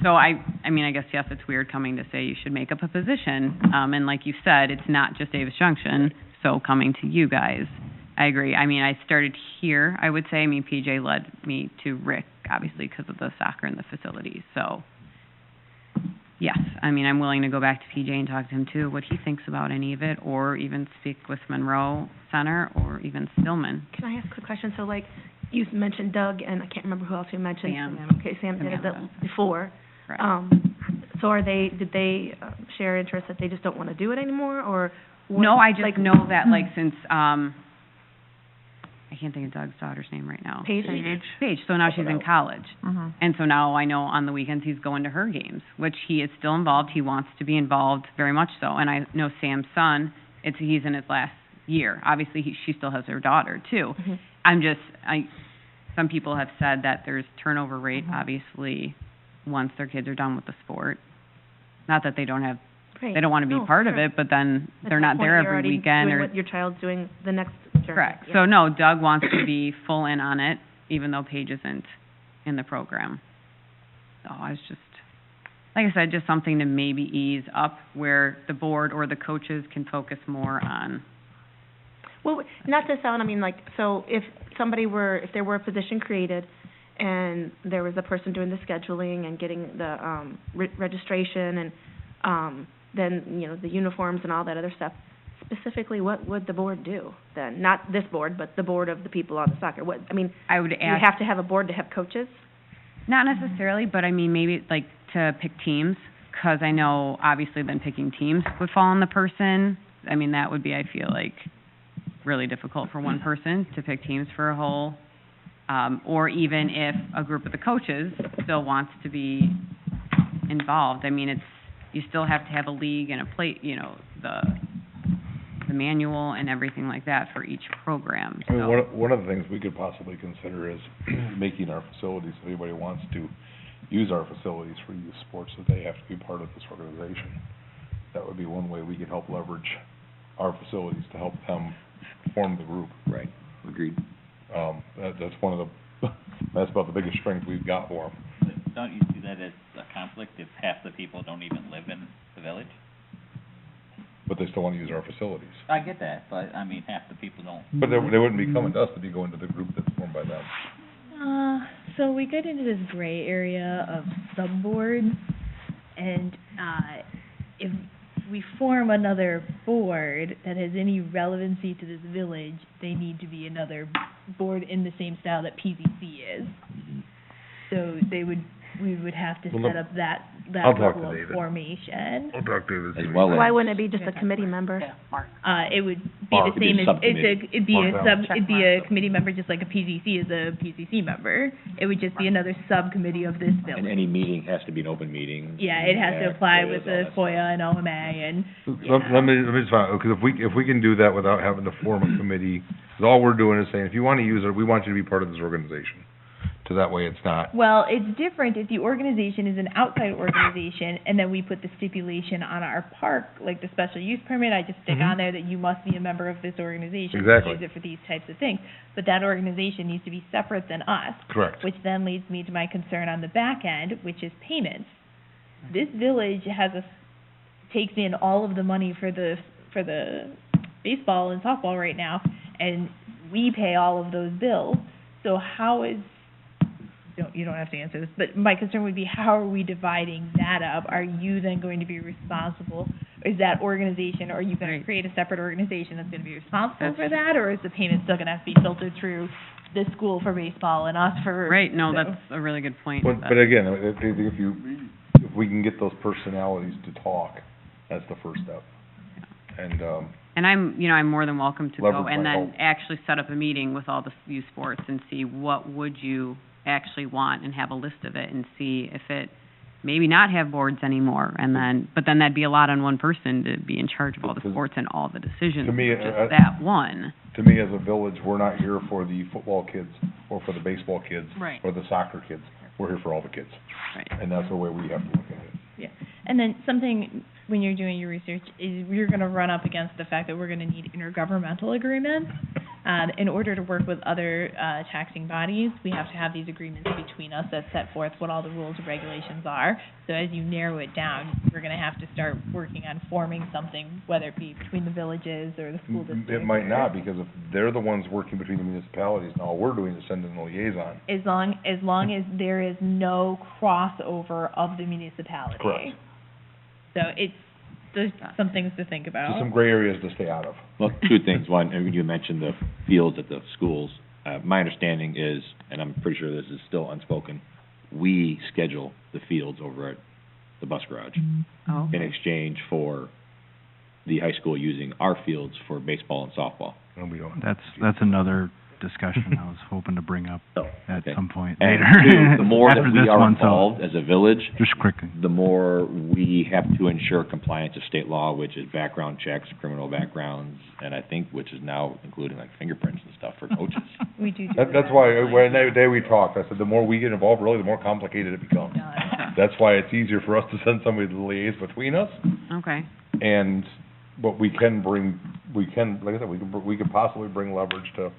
so I mean, I guess, yes, it's weird coming to say you should make up a position, and like you said, it's not just Davis Junction, so coming to you guys, I agree. I mean, I started here, I would say, I mean, PJ led me to Rick, obviously, because of the soccer and the facilities, so, yes, I mean, I'm willing to go back to PJ and talk to him too, what he thinks about any of it, or even speak with Monroe Center, or even Stillman. Can I ask a quick question? So like, you mentioned Doug, and I can't remember who else you mentioned. Sam. Okay, Sam did it Amanda. before. Right. So did they share interest that they just don't want to do it anymore, or? what- No, I just like- know that, like, since, I can't think of Doug's daughter's name right now. Paige? Paige, so now she's in college. Mm-hmm. And so now I know on the weekends he's going to her games, which he is still involved. He wants to be involved very much so. And I know Sam's son, he's in his last year. Obviously, she still has her daughter too. Mhm. Some people have said that there's turnover rate, Mm-hmm. obviously, once their kids are done with the sport. Not that they don't have, Right. they don't want to be No, part of sure. it, but then That's they're the not point. there You're every already weekend doing or. what your child's doing the next journey. Correct. Yeah. So no, Doug wants to be full in on it, even though Paige isn't in the program. So I was just, like I said, just something to maybe ease up where the board or the coaches can focus more on. Well, not to sound, I mean, like, so if there were a position created and there was a person doing the scheduling and getting the, registration and, then, you know, the uniforms and all that other stuff, specifically, what would the board do then? Not this board, but the board of the people on the soccer. I would You ask, have to have a board to have coaches? not necessarily, but I mean, maybe like to pick teams, because I know obviously then picking teams would fall on the person. I mean, that would be, I feel like, really difficult for one person to pick teams for a whole. Or even if a group of the coaches still wants to be involved. I mean, you still have to have a league and the manual and everything like that for each program, I mean, so. one of the things we could possibly consider is making our facilities, if anybody wants to use our facilities for youth sports, that they have to be part of this organization. That would be one way we could help leverage our facilities to help them form the group. Right. Agreed. That's one of that's about the biggest strength we've got for them. But don't you see that as a conflict if half the people don't even live in the village? But they still want to use our facilities. I get that, but, I mean, half the people don't. But they wouldn't be coming to us, to be going to the group that's formed by them. So we get into this gray area of subboards, and, if we form another board that has any relevancy to this village, they need to be another board in the same style that PZC is. So we would have to Well, set up that I'll talk level to of David. formation. I'll talk to As well as. Why wouldn't it be just a committee member? Yeah, Mark. It would be Or the it could be same a as, subcommittee. it'd be a committee member, just like a PZC is a PZC member. It would just be another subcommittee of this And village. any meeting has to be an open meeting. Yeah, it has to Yeah, apply FOIAs, with all the that stuff. FOIA and OMA and, Let me just find, because if we can do that without having to form a committee, 'cause all we're doing is saying, if you want to use it, we want you to be part of this organization. So that way it's not, well, it's different if the organization is an outside organization and then we put the stipulation on our park, like the special use permit, I just stick Mhm. on there that you must be a member of this organization. Exactly. Use it for these types of things. But that organization needs to be separate than us. correct. Which then leads me to my concern on the back end, which is payments. This village takes in all of the money for the baseball and softball right now, and we pay all of those bills. So how is, you don't have to answer this, but my concern would be, how are we dividing that up? Are you then going to be responsible, is that organization, or are you gonna Right. create a separate organization that's gonna be responsible That's- for that, or is the payment still gonna have to be filtered through the school for baseball and us for? Right, no, so- that's a really good point. But again, if we can get those personalities to talk, that's the first step. And, And I'm more than welcome to go Leverage and my then help. actually set up a meeting with all the youth sports and see what would you actually want and have a list of it and see if it, maybe not have boards anymore and then, but then that'd be a lot on one person to be in charge of all the Because sports and all the decisions, to me, just that one. to me, as a village, we're not here for the football kids or for the baseball kids Right. or the soccer kids. We're here for all the kids. Right. And that's the way we have to look at it. Yeah, and then something, when you're doing your research, is you're gonna run up against the fact that we're gonna need intergovernmental agreements. In order to work with other, taxing bodies, we have to have these agreements between us that set forth what all the rules and regulations are. So as you narrow it down, we're gonna have to start working on forming something, whether it be between the villages or the school district. It might not, because if they're the ones working between the municipalities, and all we're doing is sending the liaison. As long as there is no crossover of the municipality. Correct. So there's some things to think about. So some gray areas to stay out of. Well, two things. One, you mentioned the fields at the schools. My understanding is, and I'm pretty sure this is still unspoken, we schedule the fields over at the bus garage Oh, in exchange for the high school using our fields for baseball and softball. And we don't. That's another discussion I was hoping to bring up at Okay. some point And later. two, the more that After we this are one, so involved as a village, just quickly. the more we have to ensure compliance of state law, which is background checks, criminal backgrounds, and I think, which is now including like fingerprints and stuff for coaches. We do That's why, when that day we talked, I said, the more we get involved, really, the more complicated it becomes. That's why it's easier for us to send somebody to liaise between us, okay. and, but we can, like I said, we could possibly bring leverage to,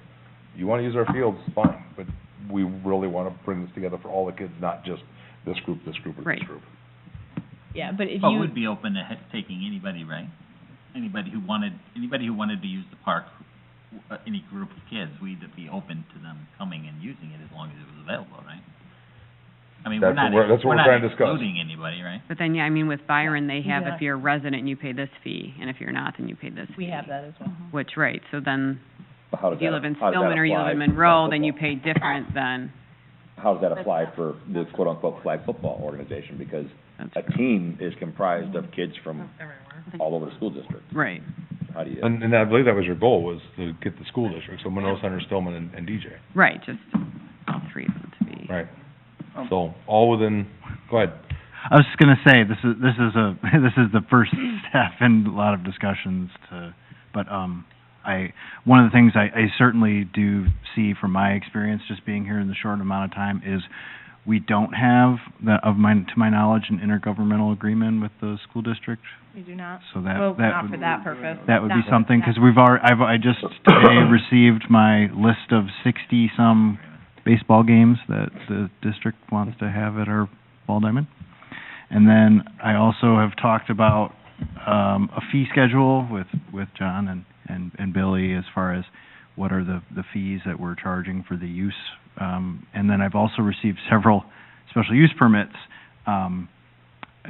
you wanna use our fields, fine, but we really wanna bring this together for all the kids, not just this group, or Right. this group. Yeah, but if But you, we'd be open to taking anybody, right? Anybody who wanted to use the park, any group of kids, we'd be open to them coming and using it as long as it was available, right? I mean, That's what we're trying to discuss. we're not excluding anybody, right? But then, yeah, I mean, with Byron, they have, Yeah. if you're a resident, you pay this fee, and if you're not, then you pay this we fee. have that as well. Which, right, so then, But how does if you that- live in how does that Stillman or you live apply in for Monroe, flag then you football? pay different than, How does that apply for the quote-unquote flag football organization? Because that's a team is comprised of kids from all over the school district. right. How do you? And I believe that was your goal, was to get the school district, so Monroe Center, Stillman, and DJ. Right, just all three of them to be. Right. So, all within, go ahead. I was just gonna say, this is this is the first step in a lot of discussions but one of the things I certainly do see from my experience, just being here in the short amount of time, is we don't have, to my knowledge, an intergovernmental agreement with the school district. We do not. So that Well, that not would, for that purpose. that would be Not for something, that. because I just today received my list of 60-some baseball games that the district wants to have at our ball diamond. And then I also have talked about a fee schedule with John and Billy as far as what are the fees that we're charging for the use. And then I've also received several special use permits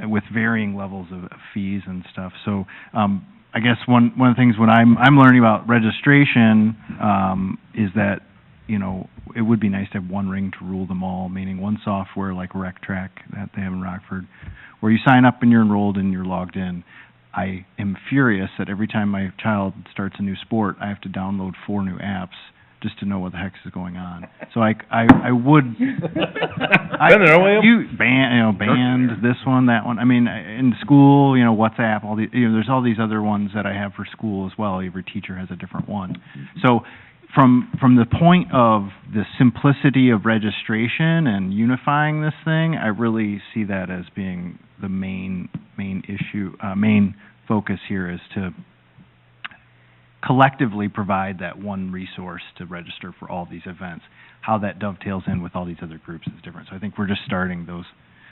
with varying levels of fees and stuff. So I guess one of the things when I'm learning about registration is that, you know, it would be nice to have one ring to rule them all, meaning one software like RecTrack that they have in Rockford, where you sign up and you're enrolled and you're logged in. I am furious that every time my child starts a new sport, I have to download 4 new apps just to know what the heck is going on. So I would, Been there, William? band, this one, that one. I mean, in school, you know, WhatsApp, all the, you know, there's all these other ones that I have for school as well. Every teacher has a different one. So from the point of the simplicity of registration and unifying this thing, I really see that as being the main issue, main focus here, is to collectively provide that one resource to register for all these events. How that dovetails in with all these other groups is different. So I think we're just starting those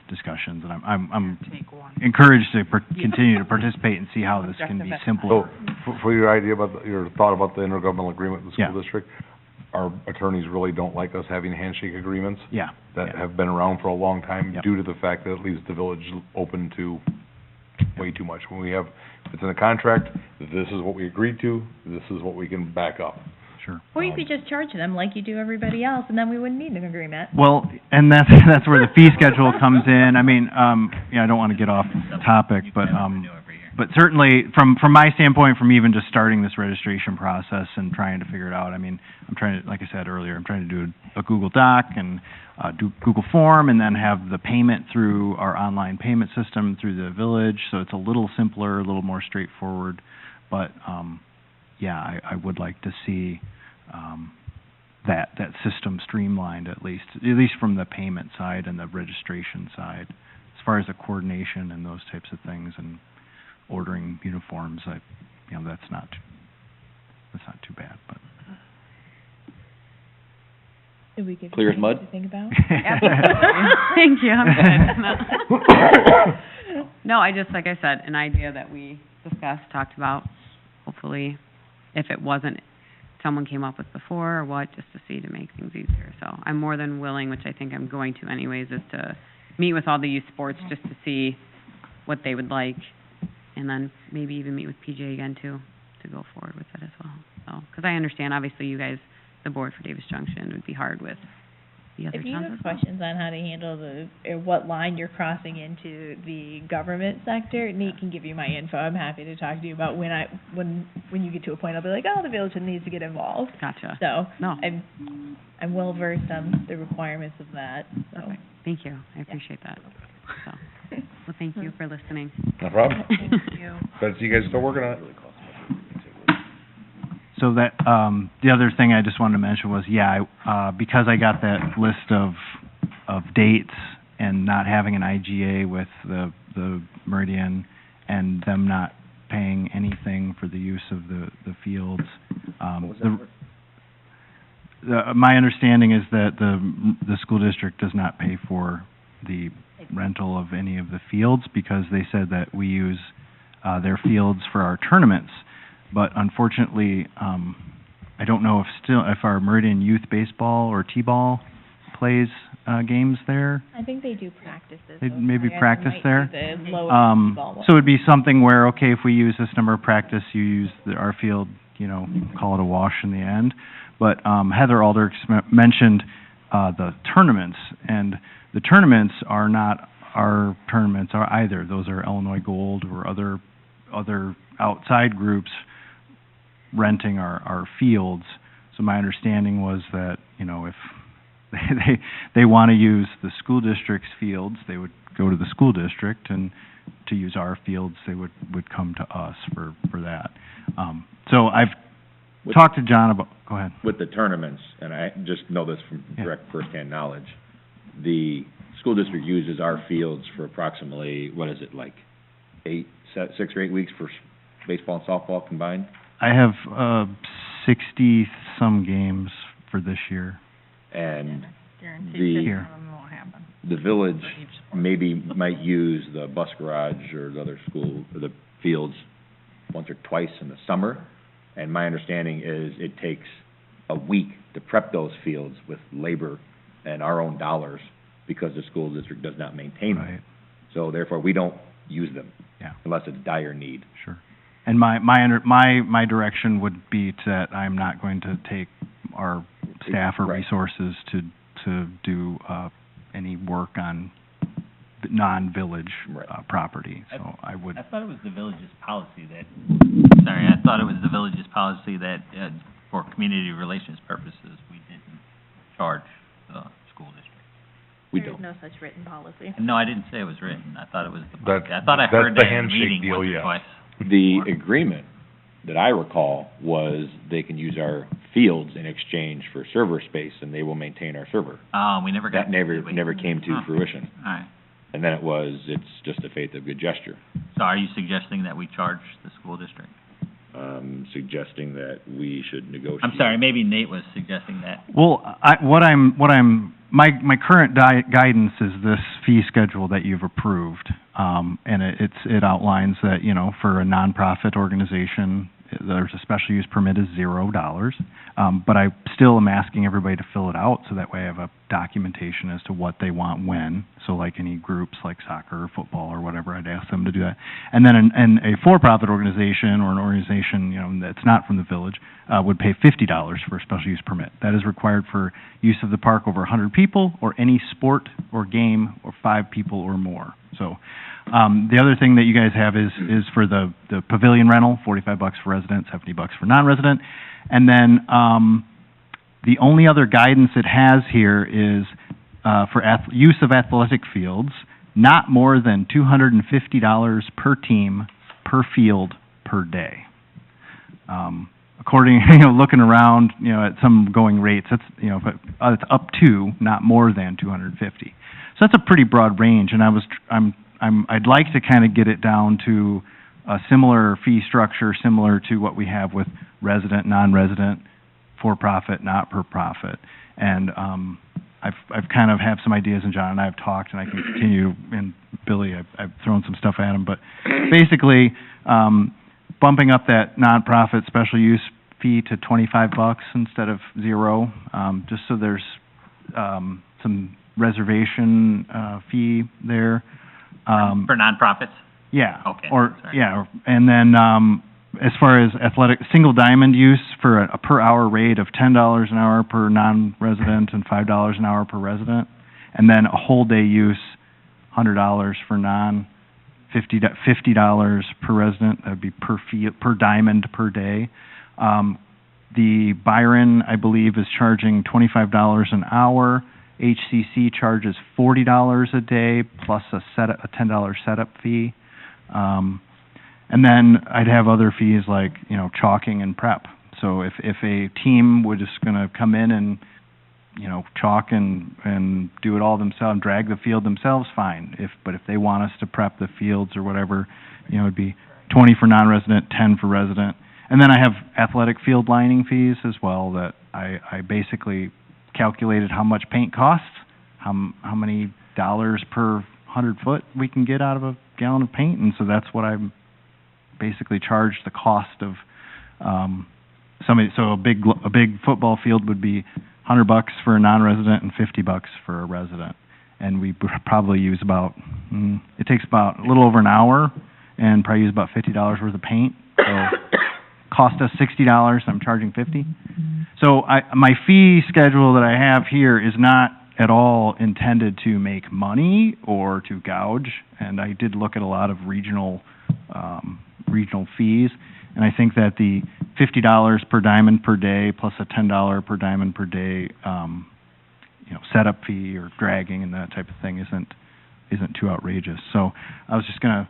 discussions, and I'm encouraged to continue to participate and see how this can be simpler. So, for your idea about, your thought about the intergovernmental agreement with the school Yeah. district, our attorneys really don't like us having handshake agreements Yeah. that have been around for a long time Yep. due to the fact that it leaves the village open to way too much. When we have, if it's in a contract, this is what we agreed to, this is what we can back up. Sure. Or you could just charge them like you do everybody else, and then we wouldn't need an agreement. Well, and that's where the fee schedule comes in. I mean, yeah, I don't want to get off topic, but certainly from my standpoint, from even just starting this registration process and trying to figure it out, I mean, I'm trying to, like I said earlier, I'm trying to do a Google Doc and do Google Form, and then have the payment through our online payment system through the village, so it's a little simpler, a little more straightforward. But yeah, I would like to see that system streamlined, at least from the payment side and the registration side. As far as the coordination and those types of things and ordering uniforms, that's not too bad, but. Did we give Clear you as time mud? to think about? Thank you, I'm good. No, I just, like I said, an idea that we discussed, talked about, hopefully, if it wasn't, someone came up with before or what, just to see, to make things easier. So I'm more than willing, which I think I'm going to anyways, is to meet with all the youth sports just to see what they would like, and then maybe even meet with PJ again too, to go forward with it as well. So, because I understand, obviously, you guys, the board for Davis Junction, would be hard with the other If you towns have as well. questions on how to handle or what line you're crossing into the government sector, Nate can give you my info. I'm happy to talk to you about when you get to a point, I'll be like, oh, the village needs to get involved. Gotcha. So, No. I'm well versed on the requirements of that, so. Perfect. Thank you, I appreciate that. So, well, thank you for listening. No problem. Thank you. But you guys still working on it? So that, the other thing I just wanted to mention was, because I got that list of dates and not having an IGA with the Meridian and them not paying anything for the use of the fields, my understanding is that the school district does not pay for the rental of any of the fields because they said that we use their fields for our tournaments. But unfortunately, I don't know if our Meridian Youth Baseball or T-ball plays games there. I think they do practices. They though, maybe so I guess it practice might there. be the lowest T-ball one. So it'd be something where, okay, if we use this number of practice, you use our field, call it a wash in the end. But Heather Aldrich mentioned the tournaments, and the tournaments are not our tournaments either. Those are Illinois Gold or other outside groups renting our fields. So my understanding was that, if they want to use the school district's fields, they would go to the school district, and to use our fields, they would come to us for that. So I've talked to John about, go ahead. With the tournaments, and I just know this from direct firsthand knowledge, the school district uses our fields for approximately, 6 or 8 weeks for baseball and softball combined? I have 60-some games for this year. And Guaranteed that one won't happen. the village maybe might use the bus garage or the other school, or the fields once or twice in the summer. And my understanding is it takes a week to prep those fields with labor and our own dollars because the school district does not maintain them. Right. So therefore, we don't use them. Yeah. Unless it's dire need. Sure. And my direction would be that I'm not going to take our staff or Right. resources to do any work on non-village Right. property. So I would. I thought it was the village's policy that, I thought it was the village's policy that, for community relations purposes, we didn't charge the school district. We There is don't. no such written policy. No, I didn't say it was written. I thought it was the That- policy. I thought I that's heard the that in a handshake meeting deal, once or yes. twice. The agreement that I recall was they can use our fields in exchange for server space, and they will maintain our server. We never got. That never, did we? never came to Huh. fruition. All right. And then it's just a faith of good gesture. So are you suggesting that we charge the school district? Suggesting that we should negotiate. I'm sorry, maybe Nate was suggesting that. Well, my current guidance is this fee schedule that you've approved. And it outlines that, for a nonprofit organization, there's a special use permit is $0. But I still am asking everybody to fill it out, so that way I have a documentation as to what they want when. So like any groups like soccer or football or whatever, I'd ask them to do that. And then a for-profit organization or an organization, that's not from the village, would pay $50 for a special use permit. That is required for use of the park over 100 people or any sport or game or 5 people or more. So, the other thing that you guys have is for the pavilion rental, $45 for resident, $70 for non-resident. And then, the only other guidance it has here is, for use of athletic fields, not more than $250 per team, per field, per day. According, looking around, at some going rates, it's, it's up to, not more than 250. So that's a pretty broad range, and I'd like to kind of get it down to a similar fee structure, similar to what we have with resident, non-resident, for-profit, not-for-profit. And, I've kind of have some ideas, and John and I have talked, and I can continue, and Billy, I've thrown some stuff at him, but basically, bumping up that nonprofit special use fee to $25 instead of $0, just so there's, some reservation, fee there. For nonprofits? Yeah. Okay, Or, sorry. yeah, and then, as far as athletic, single diamond use for a per hour rate of $10 an hour per non-resident and $5 an hour per resident. And then a whole day use, $100 for $50 per resident, that'd be per diamond per day. The Byron, I believe, is charging $25 an hour. HCC charges $40 a day plus a $10 setup fee. And then I'd have other fees like, chalking and prep. So if a team was just gonna come in and, chalk and do it all themselves, drag the field themselves, fine. But if they want us to prep the fields or whatever, it'd be 20 for non-resident, 10 for resident. And then I have athletic field lining fees as well that I basically calculated how much paint costs, how many dollars per 100 foot we can get out of a gallon of paint, and so that's what I'm basically charged the cost of so a big football field would be $100 for a non-resident and $50 for a resident. And we probably use about it takes about a little over an hour and probably use about $50 worth of paint. So cost us $60, I'm charging $50. So my fee schedule that I have here is not at all intended to make money or to gouge, and I did look at a lot of regional fees, and I think that the $50 per diamond per day plus a $10 per diamond per day, setup fee or dragging and that type of thing isn't too outrageous. So I was just gonna,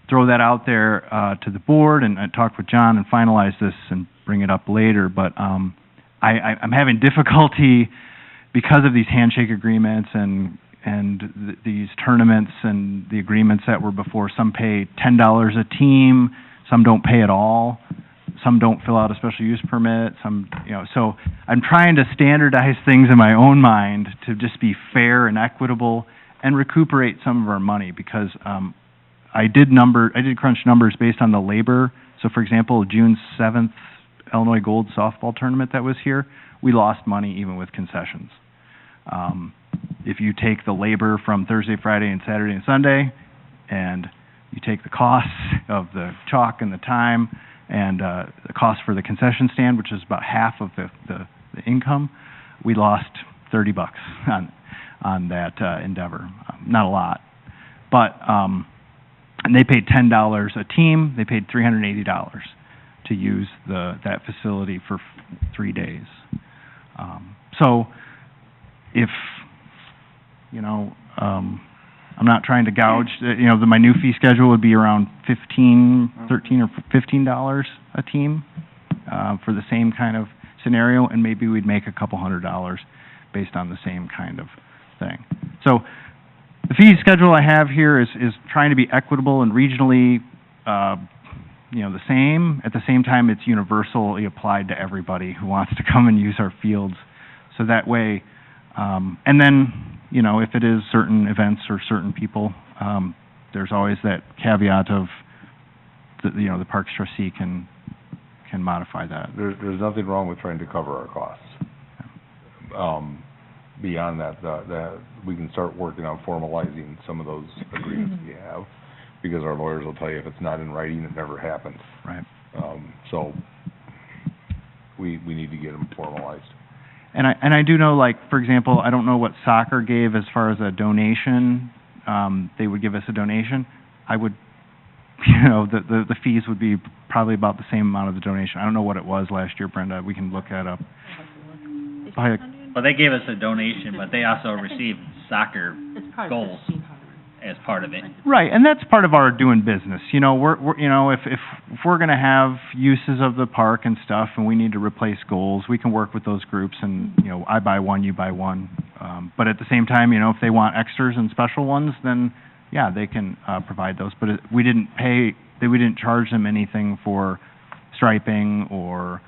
throw that out there to the board, and I talked with John and finalize this and bring it up later. But I'm having difficulty because of these handshake agreements and these tournaments and the agreements that were before. Some pay $10 a team, some don't pay at all, some don't fill out a special use permit, some, so I'm trying to standardize things in my own mind to just be fair and equitable and recuperate some of our money, because I did crunch numbers based on the labor. So for example, June 7th Illinois Gold softball tournament that was here, we lost money even with concessions. If you take the labor from Thursday, Friday, and Saturday and Sunday, and you take the costs of the chalk and the time, and the cost for the concession stand, which is about half of the income, we lost $30 on that endeavor. Not a lot, but and they paid $10 a team. They paid $380 to use that facility for 3 days. So if I'm not trying to gouge. My new fee schedule would be around $13 or $15 a team for the same kind of scenario, and maybe we'd make a couple $100 based on the same kind of thing. So the fee schedule I have here is trying to be equitable and regionally, the same. At the same time, it's universally applied to everybody who wants to come and use our fields. So that way, and then, if it is certain events or certain people, there's always that caveat of, the Parks trustee can modify that. There's nothing wrong with trying to cover our costs. Beyond that, we can start working on formalizing some of those agreements we have, because our lawyers will tell you if it's not in writing, it never happened. Right. So we need to get them formalized. And I do know, for example, I don't know what soccer gave as far as a donation. They would give us a donation. I would, the fees would be probably about the same amount of the donation. I don't know what it was last year, Brenda. We can look that up. Well, they gave us a donation, but they also received soccer It's probably goals as part of it. Right, and that's part of our doing business. We're if we're going to have uses of the park and stuff, and we need to replace goals, we can work with those groups, and I buy one, you buy one. But at the same time, if they want extras and special ones, then yeah, they can provide those. But we didn't charge them anything for striping or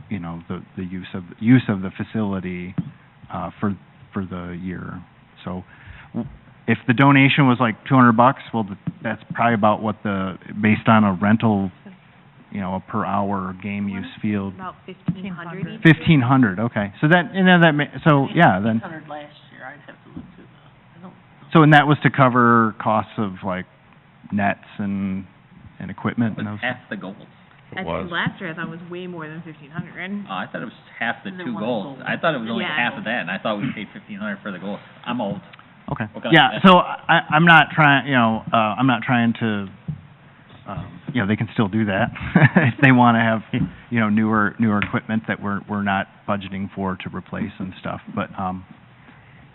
you know, the use of the facility, for the year. So, if the donation was like $200, well, that's probably about what based on a rental, you know, a per hour game use field. About 1,500 each. 1,500, okay. So that, and then yeah, then, 600 last year, I'd have to look through I don't. so and that was to cover costs of like nets and equipment and those. Half the goals. It was. last year I thought it was way more than 1,500. Oh, I thought it was half the Is there two one goals. goal? I thought it was only Yeah. half of that, and I thought we paid 1,500 for the goals. I'm old. Okay. What kind of- Yeah, so I'm not trying, you know, I'm not trying to, you know, they can still do that if they want to have, you know, newer equipment that we're not budgeting for to replace and stuff. But,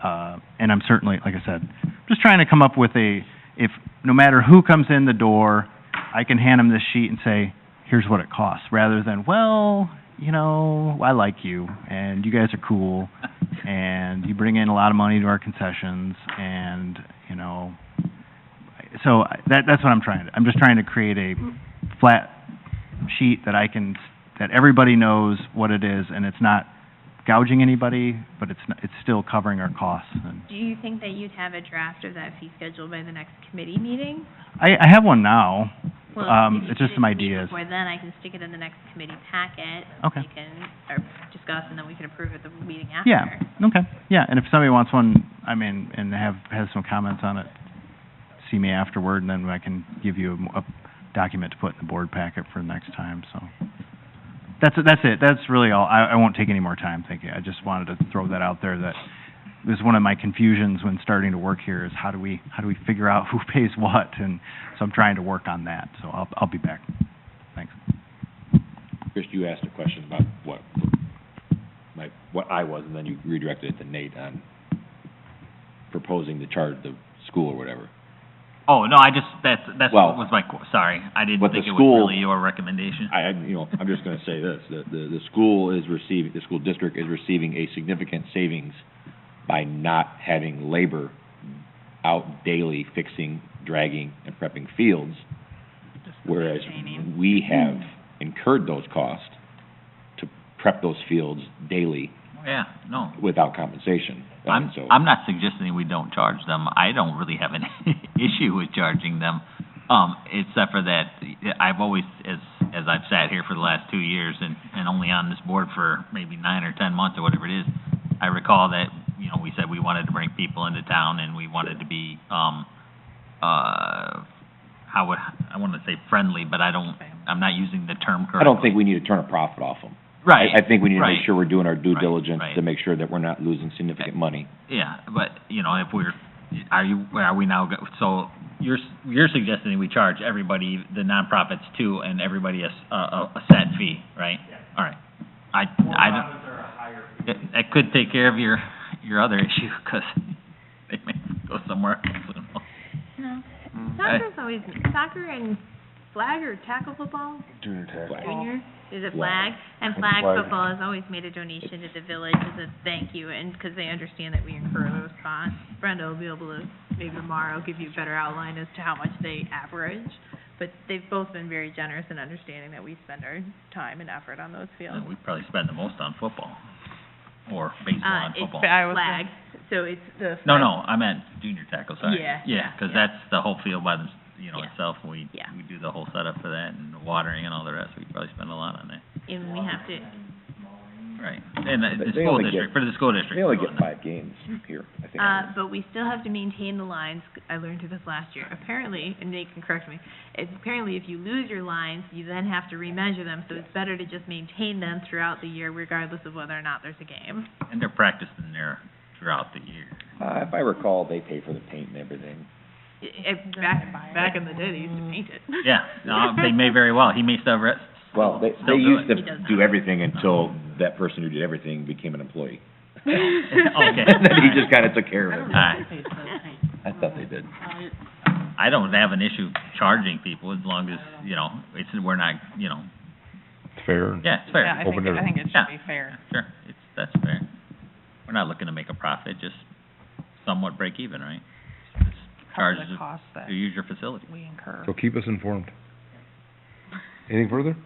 and I'm certainly, like I said, just trying to come up with if, no matter who comes in the door, I can hand them this sheet and say, here's what it costs, rather than, well, you know, I like you, and you guys are cool, and you bring in a lot of money to our concessions, and, you know, so that's what I'm trying to, I'm just trying to create a flat sheet that everybody knows what it is, and it's not gouging anybody, but it's still covering our costs. And Do you think that you'd have a draft of that fee schedule by the next committee meeting? I have one now. Well, if you It's just didn't some meet ideas. Before then, I can stick it in the next committee packet. Okay. We can, or discuss, and then we can approve at the meeting after. Yeah, okay, yeah, and if somebody wants one, I mean, and has some comments on it, see me afterward, and then I can give you a document to put in the board packet for next time, so. That's it, that's really all, I won't take any more time, thank you, I just wanted to throw that out there, that was one of my confusions when starting to work here, is how do we figure out who pays what, and so I'm trying to work on that, so I'll be back, thanks. Chris, you asked a question about what I was, and then you redirected it to Nate on proposing to charge the school or whatever. Oh, no, that's Well, what was sorry, I didn't what the think it school- was really your recommendation. I'm just gonna say this, the school district is receiving a significant savings by not having labor out daily fixing, dragging, and prepping fields, whereas we have incurred those costs to prep those fields daily Yeah, no. without compensation. So- I'm not suggesting we don't charge them. I don't really have an issue with charging them, except for that I've always, as I've sat here for the last 2 years and only on this board for maybe 9 or 10 months or whatever it is, I recall that, you know, we said we wanted to bring people into town and we wanted to be, I want to say friendly, but I'm not using the term correctly. I don't think we need to turn a profit off them. Right. I think we need to right. make sure we're doing our due Right, diligence right. to make sure that we're not losing significant money. Yeah, but, you know, if are we now, so you're suggesting we charge everybody, the nonprofits too, and everybody a set fee, right? All right. I don't, that could take care of your other issue, 'cause they may go somewhere else. No. Soccer's always, soccer and flag or tackle football? Junior tackle. Junior? Is it Flag. flag? And Flag. flag football has always made a donation to the village as a thank you, and because they understand that we incur those costs. Brenda will be able to, maybe tomorrow, give you a better outline as to how much they average. But they've both been very generous in understanding that we spend our time and effort on those fields. We probably spend the most on football, or baseball and It's football. flag, so it's the. No, I meant junior tackle, sorry. Yeah, Yeah, 'cause yeah. that's the whole field by Yeah. itself, and we Yeah. do the whole setup for that, and the watering and all the rest, we probably spend a lot on that. And we have to, Right, and the They school only district, get- for the school district. They only we're get doing 5 games here, I think. but we still have to maintain the lines. I learned through this last year. Apparently, and Nate can correct me, apparently if you lose your lines, you then have to remeasure them, so it's better to just maintain them throughout the year regardless of whether or not there's a game. that. And they're practicing there throughout the year. If I recall, they pay for the paint and everything. Back in the day, they used to paint it. Yeah, no, they may very well, he may still, Well, they Still do used it. He to does do not. everything until that person who did everything became an employee. Okay. And then he just kinda took care I of don't it. know Alright. if they said paint. I thought they did. I don't have an issue charging people as long as, we're not, Fair. yeah, it's fair. Yeah, I Open think, to- I think it Yeah. should be fair. Sure, that's fair. We're not looking to make a profit, just somewhat break even, right? Just Cover charge the costs that to use your facility. we incur. So keep us informed. Anything further?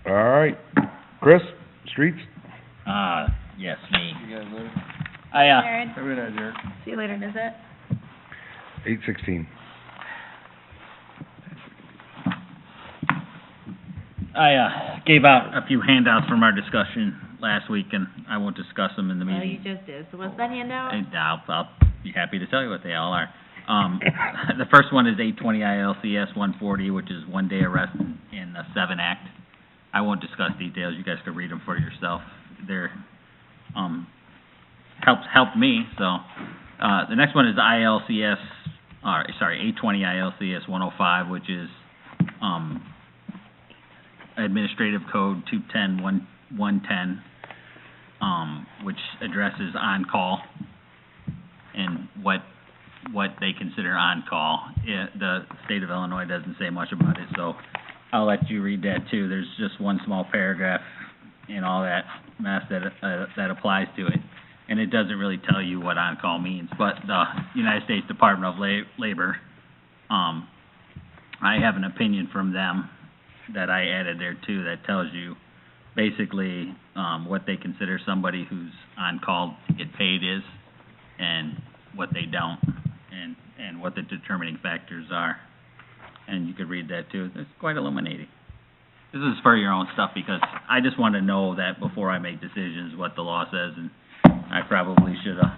All right. Chris, streets? Yes, me. You guys later? I, Have a good night, Jared. See you later. Is it? 8:16. gave out a few handouts from our discussion last week, and I won't discuss them in the Well, you meeting. just did, so what's that handout? And I'll be happy to tell you what they all are. The first one is 820 ILCS 140, which is one-day arrest in the 7 Act. I won't discuss details, you guys can read them for yourself. They're, helped me, so. The next one is ILCS, 820 ILCS 105, which is, Administrative Code 210-110, which addresses on-call and what they consider on-call. The state of Illinois doesn't say much about it, so I'll let you read that too. There's just one small paragraph in all that mess that applies to it. And it doesn't really tell you what on-call means, but the United States Department of Labor, I have an opinion from them that I added there too that tells you basically, what they consider somebody who's on-call to get paid is, and what they don't, and what the determining factors are. And you could read that too. It's quite illuminating. This is for your own stuff, because I just want to know that before I make decisions, what the law says, and I probably should have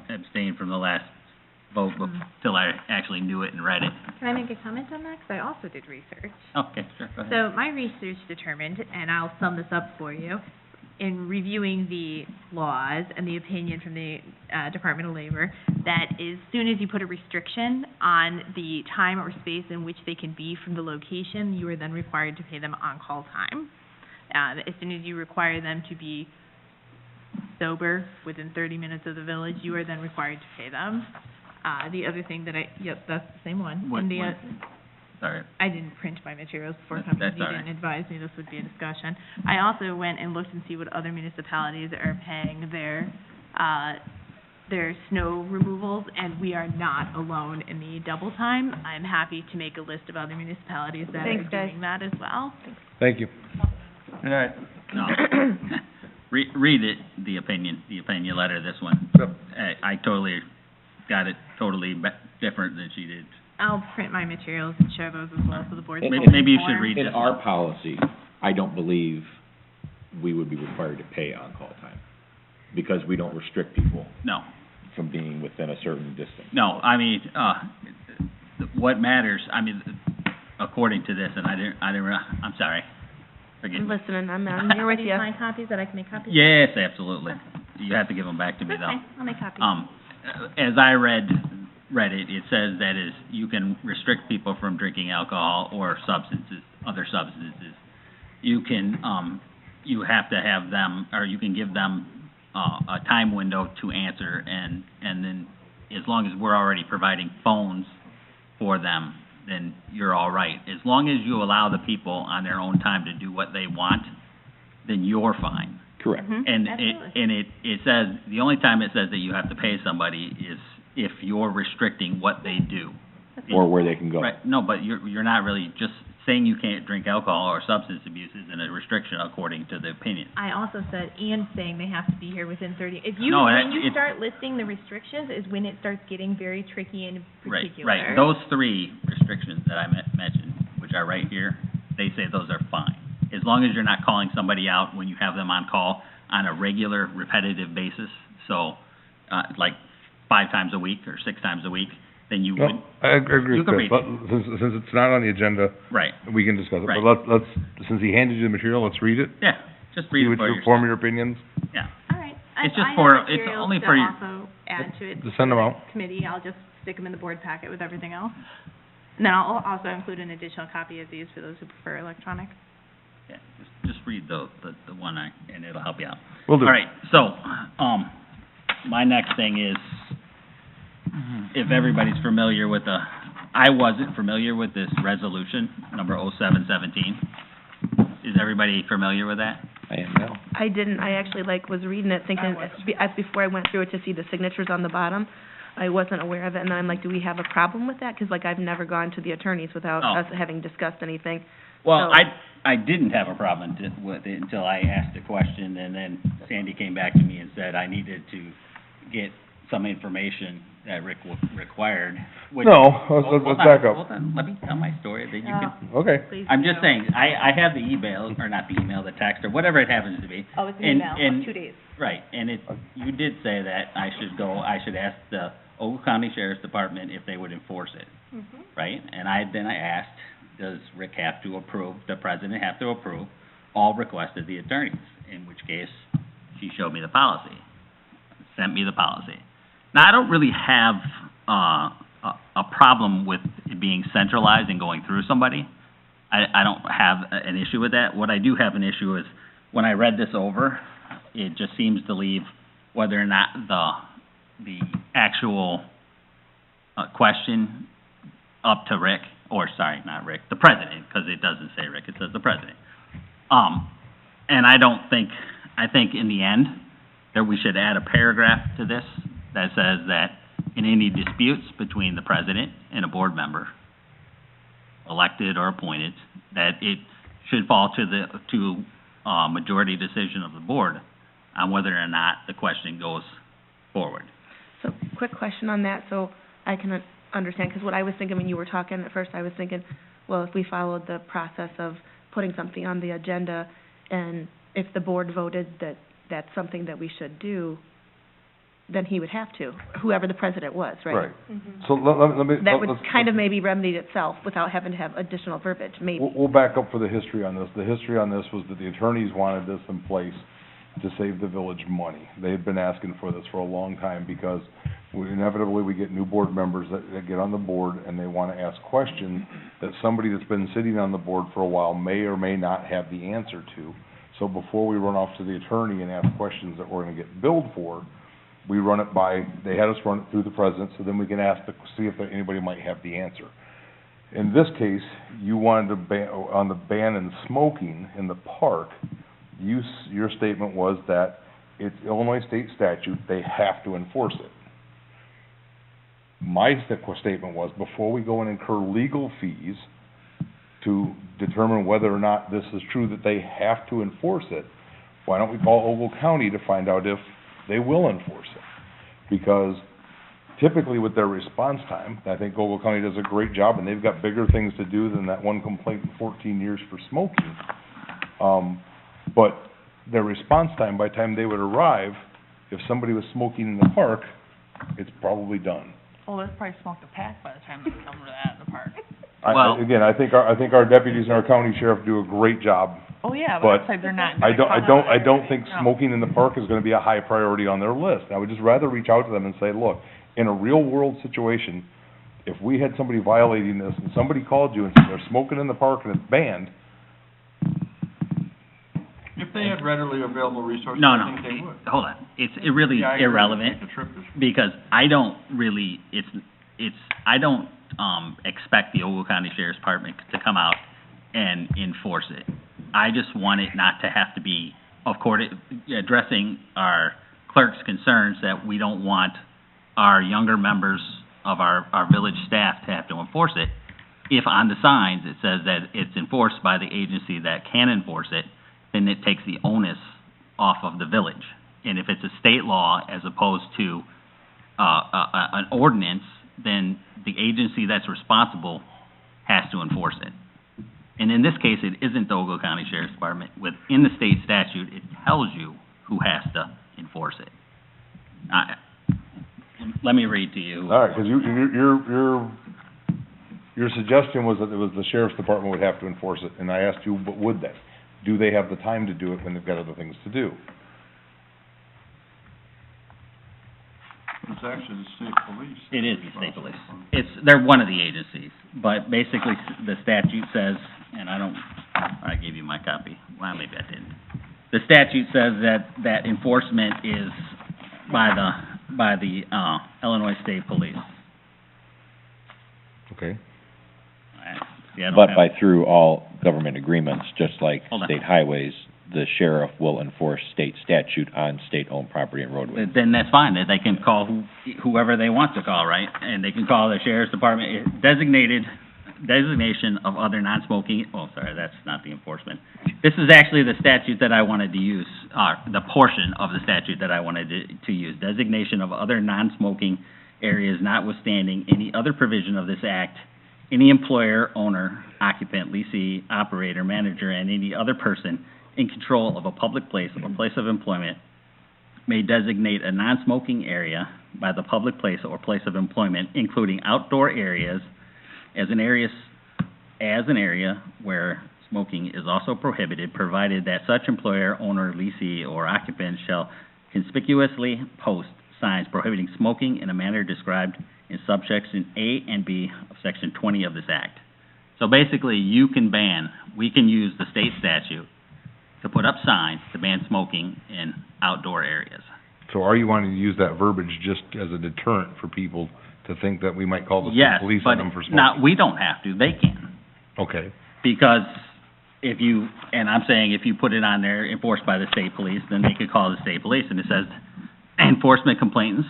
abstained from the last vote till I actually knew it and read it. Can I make a comment on that? 'Cause I also did research. Okay, sure, go ahead. So my research determined, and I'll sum this up for you, in reviewing the laws and the opinion from the Department of Labor, that as soon as you put a restriction on the time or space in which they can be from the location, you are then required to pay them on-call time. As soon as you require them to be sober within 30 minutes of the village, you are then required to pay them. The other thing that yep, that's the same one. Sorry. I didn't print my materials before That's coming, you all right. didn't advise me this would be a discussion. I also went and looked and see what other municipalities are paying their snow removals, and we are not alone in the double time. I'm happy to make a list of other municipalities that Thanks, are guys. doing that as well. Thank you. Good night. No. Read it, the opinion letter, this one. Yep. I totally got it totally different than she did. I'll print my materials and share those as well, so the board's Maybe you should read In this our one. policy, I don't believe we would be required to pay on-call time, because we don't restrict people No, from being within a certain distance. no, I mean, what matters, I mean, according to this, and I'm sorry, forgive I'm me. listening, I'm here with These you. my copies that I can make copies? Yes, absolutely. You have to give them back to me, That's though. fine, I'll make copies. As I read it, it says that is, you can restrict people from drinking alcohol or other substances. You can, you have to have them, or you can give them, a time window to answer, and then, as long as we're already providing phones for them, then you're all right. As long as you allow the people on their own time to do what they want, then you're fine. Correct. And Absolutely. it says, the only time it says that you have to pay somebody is if you're restricting what they do. Or where they can go. Right, no, but you're not really, just saying you can't drink alcohol or substance abuse isn't a restriction according to the opinion. I also said, and saying they have to be here within 30, if you, No, when you it- start listing the restrictions is when it starts getting very tricky and Right, particular. right, those 3 restrictions that I mentioned, which are right here, they say those are fine. As long as you're not calling somebody out when you have them on call on a regular, repetitive basis, so, like 5 times a week or 6 times a week, then you would, No, I agree You with can Chris, read but since it's not on the agenda, right, we can discuss it. Right. But let's, since he handed you the material, let's read it. yeah, just See read it what for you yourself. form your opinions. Yeah, All right. It's just I for- have it's materials only to for your- also add to it. To send them for the out. Committee, I'll just stick them in the board packet with everything else. And then I'll also include an additional copy of these for those who prefer electronic. yeah, just read the one and it'll help you out. Will do. All right, so, my next thing is, if everybody's familiar with I wasn't familiar with this resolution, number 0717. Is everybody familiar with that? I am now. I didn't, I actually was reading it thinking, before I went through it to see the signatures on the bottom, I wasn't aware of it, and then I'm like, do we have a problem with that? 'Cause I've never gone to the attorneys without Oh. us having discussed anything. Well, So- I didn't have a problem with it until I asked a question, and then Sandy came back to me and said I needed to get some information that Rick required, which... No, Hold let's on, back up. Hold on, let me tell my story, then you can... Okay. Please I'm just do. saying, I have the email, or not the email, the text, or whatever it happens to be. Oh, it's an And- email, and- 2 days. Right, and you did say that I should ask the Ogle County Sheriff's Department if they would enforce it, right? And then I asked, does Rick have to approve, the president have to approve all requests of the attorneys? In which case, she showed me the policy, sent me the policy. Now, I don't really have, a problem with it being centralized and going through somebody. I don't have an issue with that. What I do have an issue is, when I read this over, it just seems to leave whether or not the actual, question up to Rick, or sorry, not Rick, the president, because it doesn't say Rick, it says the president. And I think in the end, that we should add a paragraph to this that says that in any disputes between the president and a board member, elected or appointed, that it should fall to majority decision of the board on whether or not the question goes forward. So, quick question on that, so I can understand, because what I was thinking when you were talking at first, I was thinking, well, if we followed the process of putting something on the agenda, and if the board voted that that's something that we should do, then he would have to, whoever the president was, right? Right. So let me... That would let's- kind of maybe remedy itself without having to have additional verbiage, maybe. We'll back up for the history on this. The history on this was that the attorneys wanted this in place to save the village money. They had been asking for this for a long time because inevitably we get new board members that get on the board and they want to ask questions that somebody that's been sitting on the board for a while may or may not have the answer to. So before we run off to the attorney and ask questions that we're going to get billed for, we run it by, they had us run it through the president, so then we can ask to see if anybody might have the answer. In this case, you wanted to ban, on the ban in smoking in the park, your statement was that it's Illinois state statute, they have to enforce it. My statement was, before we go and incur legal fees to determine whether or not this is true that they have to enforce it, why don't we call Ogle County to find out if they will enforce it? Because typically with their response time, I think Ogle County does a great job, and they've got bigger things to do than that one complaint in 14 years for smoking. But their response time, by the time they would arrive, if somebody was smoking in the park, it's probably done. Oh, they've probably smoked a pack by the time they come to that in the park. Again, I think our deputies and our county sheriff do a great job. Oh, yeah, But but it's like they're not... I don't think No. smoking in the park is gonna be a high priority on their list. I would just rather reach out to them and say, look, in a real world situation, if we had somebody violating this and somebody called you and said they're smoking in the park and it's banned, If they had readily available resources, No, I think they would. hold on, it really Yeah, I is agree. irrelevant, The trip is- because I don't really, I don't, expect the Ogle County Sheriff's Department to come out and enforce it. I just want it not to have to be, of course, addressing our clerk's concerns that we don't want our younger members of our village staff to have to enforce it. If on the signs it says that it's enforced by the agency that can enforce it, then it takes the onus off of the village. And if it's a state law as opposed to, an ordinance, then the agency that's responsible has to enforce it. And in this case, it isn't the Ogle County Sheriff's Department. Within the state statute, it tells you who has to enforce it. Let me read to you. all right, 'cause your suggestion was that it was the sheriff's department would have to enforce it, and I asked you, but would they? Do they have the time to do it when they've got other things to do? It's actually the state police. It is the state police. They're one of the agencies, but basically the statute says, and I gave you my copy, well, maybe I didn't. The statute says that enforcement is by the Illinois State Police. Okay. See, I don't But have- by through all government agreements, just like Hold on. state highways, the sheriff will enforce state statute on state-owned property and roadways. Then that's fine, that they can call whoever they want to call, right? And they can call the sheriff's department, designated designation of other non-smoking, oh, sorry, that's not the enforcement. This is actually the statute that I wanted to use, the portion of the statute that I wanted to use. Designation of other non-smoking areas notwithstanding any other provision of this act, any employer, owner, occupant, leasee, operator, manager, and any other person in control of a public place or place of employment may designate a non-smoking area by the public place or place of employment, including outdoor areas, as an area where smoking is also prohibited, provided that such employer, owner, leasee, or occupant shall conspicuously post signs prohibiting smoking in a manner described in subsection A and B of section 20 of this act. So basically, we can use the state statute to put up signs to ban smoking in outdoor areas. So are you wanting to use that verbiage just as a deterrent for people to think that we might call the Yes, police but on them for smoking? not, we don't have to, they can. Okay. Because if you put it on there, enforced by the state police, then they could call the state police, and it says, enforcement, complaints,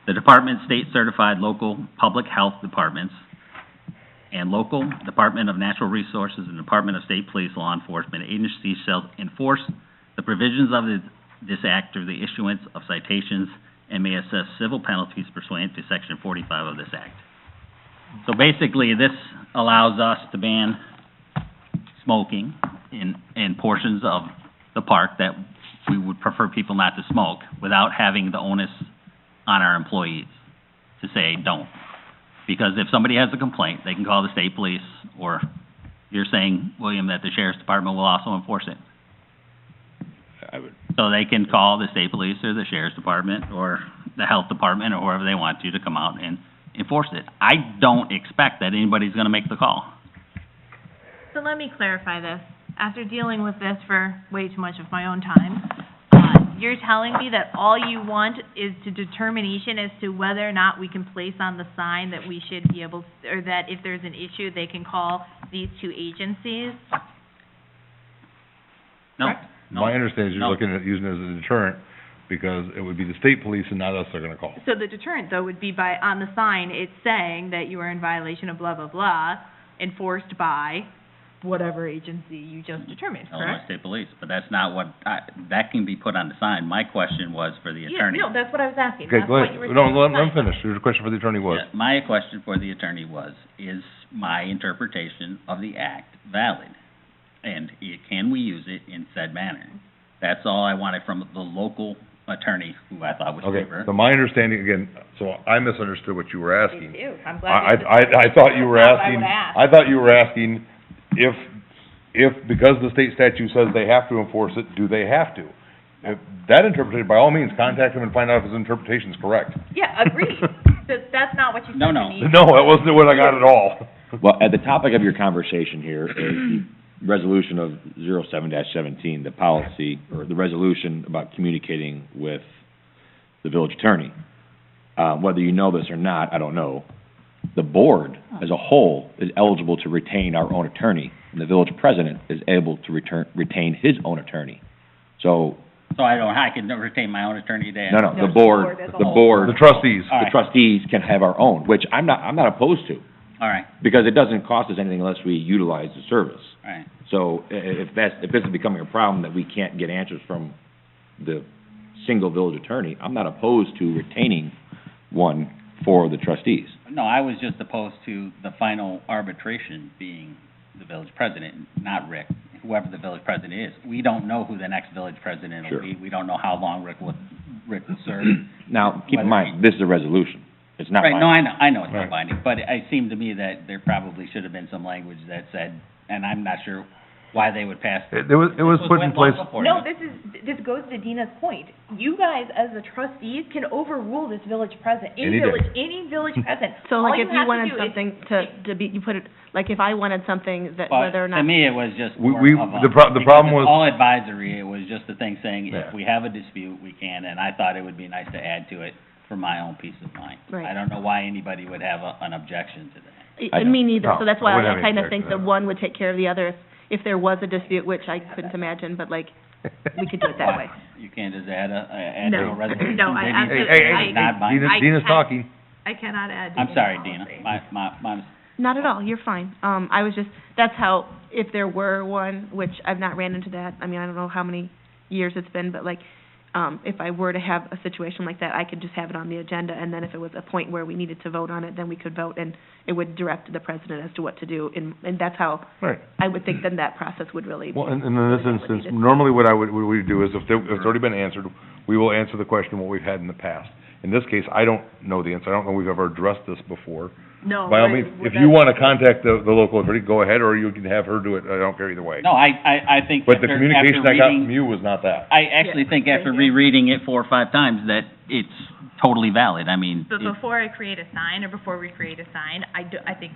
the department, state certified local public health departments, and local Department of Natural Resources and Department of State Police law enforcement agencies shall enforce the provisions of this act through the issuance of citations and may assess civil penalties pursuant to section 45 of this act. So basically, this allows us to ban smoking in portions of the park that we would prefer people not to smoke without having the onus on our employees to say don't. Because if somebody has a complaint, they can call the state police, or you're saying, William, that the sheriff's department will also enforce it. So they can call the state police or the sheriff's department or the health department or whoever they want to come out and enforce it. I don't expect that anybody's gonna make the call. So let me clarify this. After dealing with this for way too much of my own time, you're telling me that all you want is the determination as to whether or not we can place on the sign that we should be able, or that if there's an issue, they can call these two agencies? No, My understanding is you're No. looking at using it as a deterrent, because it would be the state police and not us they're gonna call. So the deterrent, though, would be by, on the sign, it's saying that you are in violation of blah, blah, blah, enforced by whatever agency you just determined, Illinois correct? State Police, but that's not what, that can be put on the sign. My question was for the attorney. Yeah, no, that's what I was asking. Okay, That's go what ahead. you were No, saying. let him finish. Your question for the attorney was. Yeah, my question for the attorney was, is my interpretation of the act valid? And can we use it in said manner? That's all I wanted from the local attorney, who I thought was Okay, paper. so my understanding, again, so I misunderstood what you were asking. Me too. I'm glad. I thought you were That's what I asking, would ask. I thought you were asking if, because the state statute says they have to enforce it, do they have to? If that interpretation, by all means, contact him and find out if his interpretation is correct. Yeah, agreed. That's not what you said No, to no. me. No, that wasn't what I got at all. Well, at the topic of your conversation here is the resolution of 07-17, the policy, or the resolution about communicating with the village attorney. Whether you know this or not, I don't know. The board as a whole is eligible to retain our own attorney, and the village president is able to retain his own attorney. So, So I can retain my own attorney to... no, the the board, board as a the whole. board, The trustees. All the right. trustees can have our own, which I'm not opposed to, All right, because it doesn't cost us anything unless we utilize the service. all right. So if this is becoming a problem that we can't get answers from the single village attorney, I'm not opposed to retaining one for the trustees. No, I was just opposed to the final arbitration being the village president, not Rick, whoever the village president is. We don't know who the next village president will Sure. be. We don't know how long Rick will serve. Now, keep in mind, this is a resolution. It's not Right, no, binding. I know it's Right. not binding, but it seemed to me that there probably should have been some language that said, and I'm not sure why they would pass. It was put in place, No, this goes to Dina's point. You guys, as the trustees, can overrule this village president, Any day. any village president. So All like if have you to wanted do is- something to be, you put it, like if I wanted something that But whether or to not. me, it was just We- more we- of a... the problem because was- it's all advisory, it was just a thing saying, Yeah. if we have a dispute, we can, and I thought it would be nice to add to it for my own peace of mind. Right. I don't know why anybody would have an objection to that. I Me neither, No, so that's I why wouldn't I have kind any of think that objection to that. one would take care of the other. if there was a dispute, which I couldn't imagine, but like, we could do it that way. You can't just add add No. to a resolution, No, I Maybe absolutely- it's Hey, not binding. Dina's talking. I cannot add. I'm sorry, Dina, my Not at all, you're fine. I was just, that's how, if there were one, which I've not ran into that, I mean, I don't know how many years it's been, but like, if I were to have a situation like that, I could just have it on the agenda, and then if it was a point where we needed to vote on it, then we could vote, and it would direct the president as to what to do, and that's how Right. I would think then that process would really be. Well, and in this instance, normally what we do is if it's already been answered, we will answer the question what we've had in the past. In this case, I don't know the answer. I don't know we've ever addressed this before. No. By all means, if you want to contact the local authority, go ahead, or you can have her do it. I don't care either way. No, I think But the after communication I got reading- from you was not that. I actually think after rereading it 4 or 5 times that it's totally valid. I mean, But before I create a sign, or before we create a sign, I think,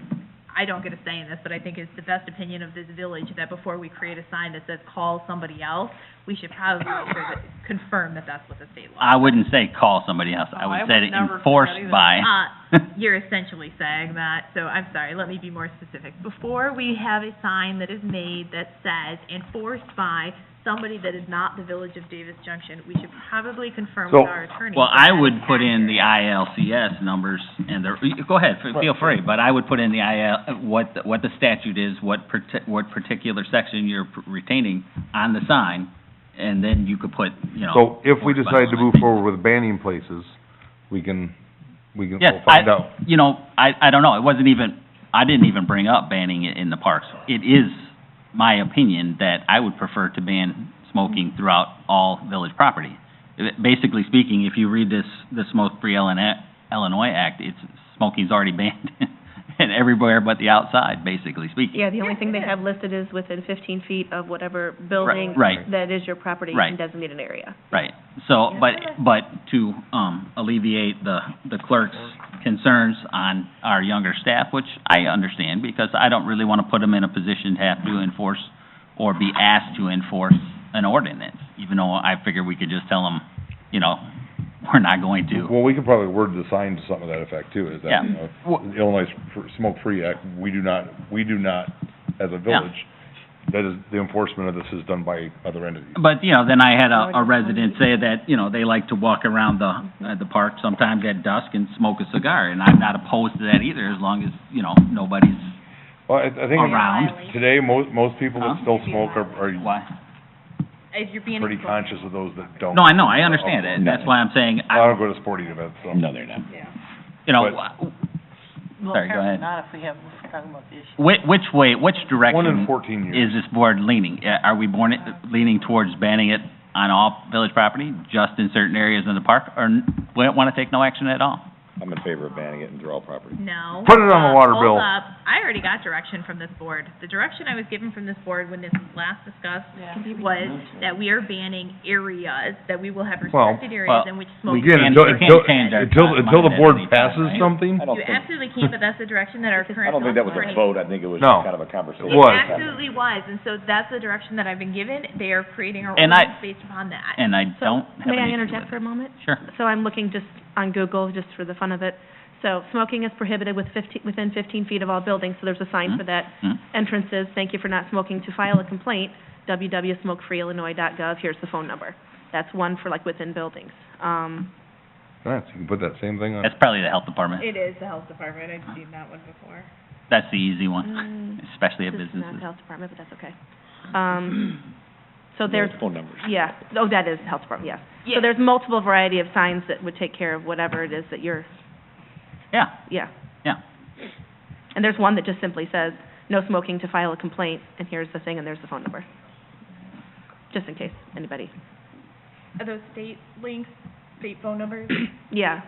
I don't get a say in this, but I think it's the best opinion of this village that before we create a sign that says call somebody else, we should probably make sure that, confirm that that's what the state law. I wouldn't say call somebody else. I Oh, I would say would never enforced say that by. You're essentially saying that, so I'm sorry, let me be more specific. Before we have a sign that is made that says enforced by somebody that is not the Village of Davis Junction, we should probably confirm So- with our attorney. Well, that I that would is put in accurate. the ILCS numbers and go ahead, feel free, but I would put in the what the statute is, what particular section you're retaining on the sign, and then you could put, So if we enforced by decide to one, I move think. forward with banning places, we can, Yes, we'll find out. I don't know, I didn't even bring up banning it in the parks. It is my opinion that I would prefer to ban smoking throughout all village property. Basically speaking, if you read the Smoke Free Illinois Act, smoking's already banned and everywhere but the outside, basically speaking. Yeah, the only thing they have listed is within 15 feet of whatever building Right. that is your property Right. and designate area. Right, so, but to, alleviate the clerk's concerns on our younger staff, which I understand, because I don't really wanna put them in a position to have to enforce or be asked to enforce an ordinance, even though I figure we could just tell them, we're not going to. Well, we could probably word the sign to something to that effect too, is that, Yeah. Illinois Smoke-Free Act, we do not, as a village, that is, the enforcement of this is done by other entities. But, then I had a resident say that, they like to walk around the park sometimes at dusk and smoke a cigar, and I'm not opposed to that either, as long as, nobody's Well, I think around. today, most people that Huh? still smoke are Why? If you're being. pretty conscious of those that don't. No, I know, I understand it, that's why I'm saying, I don't go to sporting events, so. No, they're not. Well, Sorry, go ahead. apparently not if we have, we're talking about the issue. which direction? 1 in 14 years. Is this board leaning? Are we leaning towards banning it on all village property, just in certain areas in the park, or we don't wanna take no action at all? I'm in favor of banning it in through all property. No. Put it on the water bill. Hold up, I already got direction from this board. The direction I was given from this board when this was last discussed was that we are banning areas, that we will have restricted areas in which smoking. Again, You can't change our until the mind board at any time, passes right? something, You absolutely can't, but that's the direction that our current. I don't think that was a attorney- vote, I think it was No. kind of a conversation. It was. Absolutely was, and so that's the direction that I've been given. They are creating a And I- ordinance based upon that. And I don't have May I an issue interject with for a moment? Sure. So I'm looking just on Google, just for the fun of it. So smoking is prohibited within 15 feet of all buildings, so there's a sign for that. Entrances, thank you for not smoking. To file a complaint, www.smokefreeillinois.gov, here's the phone number. That's one for like within buildings. Nice, you can put that same thing on. That's probably the health department. It is the health department, I've seen that one before. That's the easy one, especially at This is not the businesses. health department, but that's okay. So there's, Phone numbers. yeah, oh, that is the health department, yes. Yeah. So there's multiple variety of signs that would take care of whatever it is that you're, Yeah, yeah. yeah. And there's one that just simply says, no smoking to file a complaint, and here's the thing, and there's the phone number. Just in case anybody, Are those state links, state phone numbers? yeah,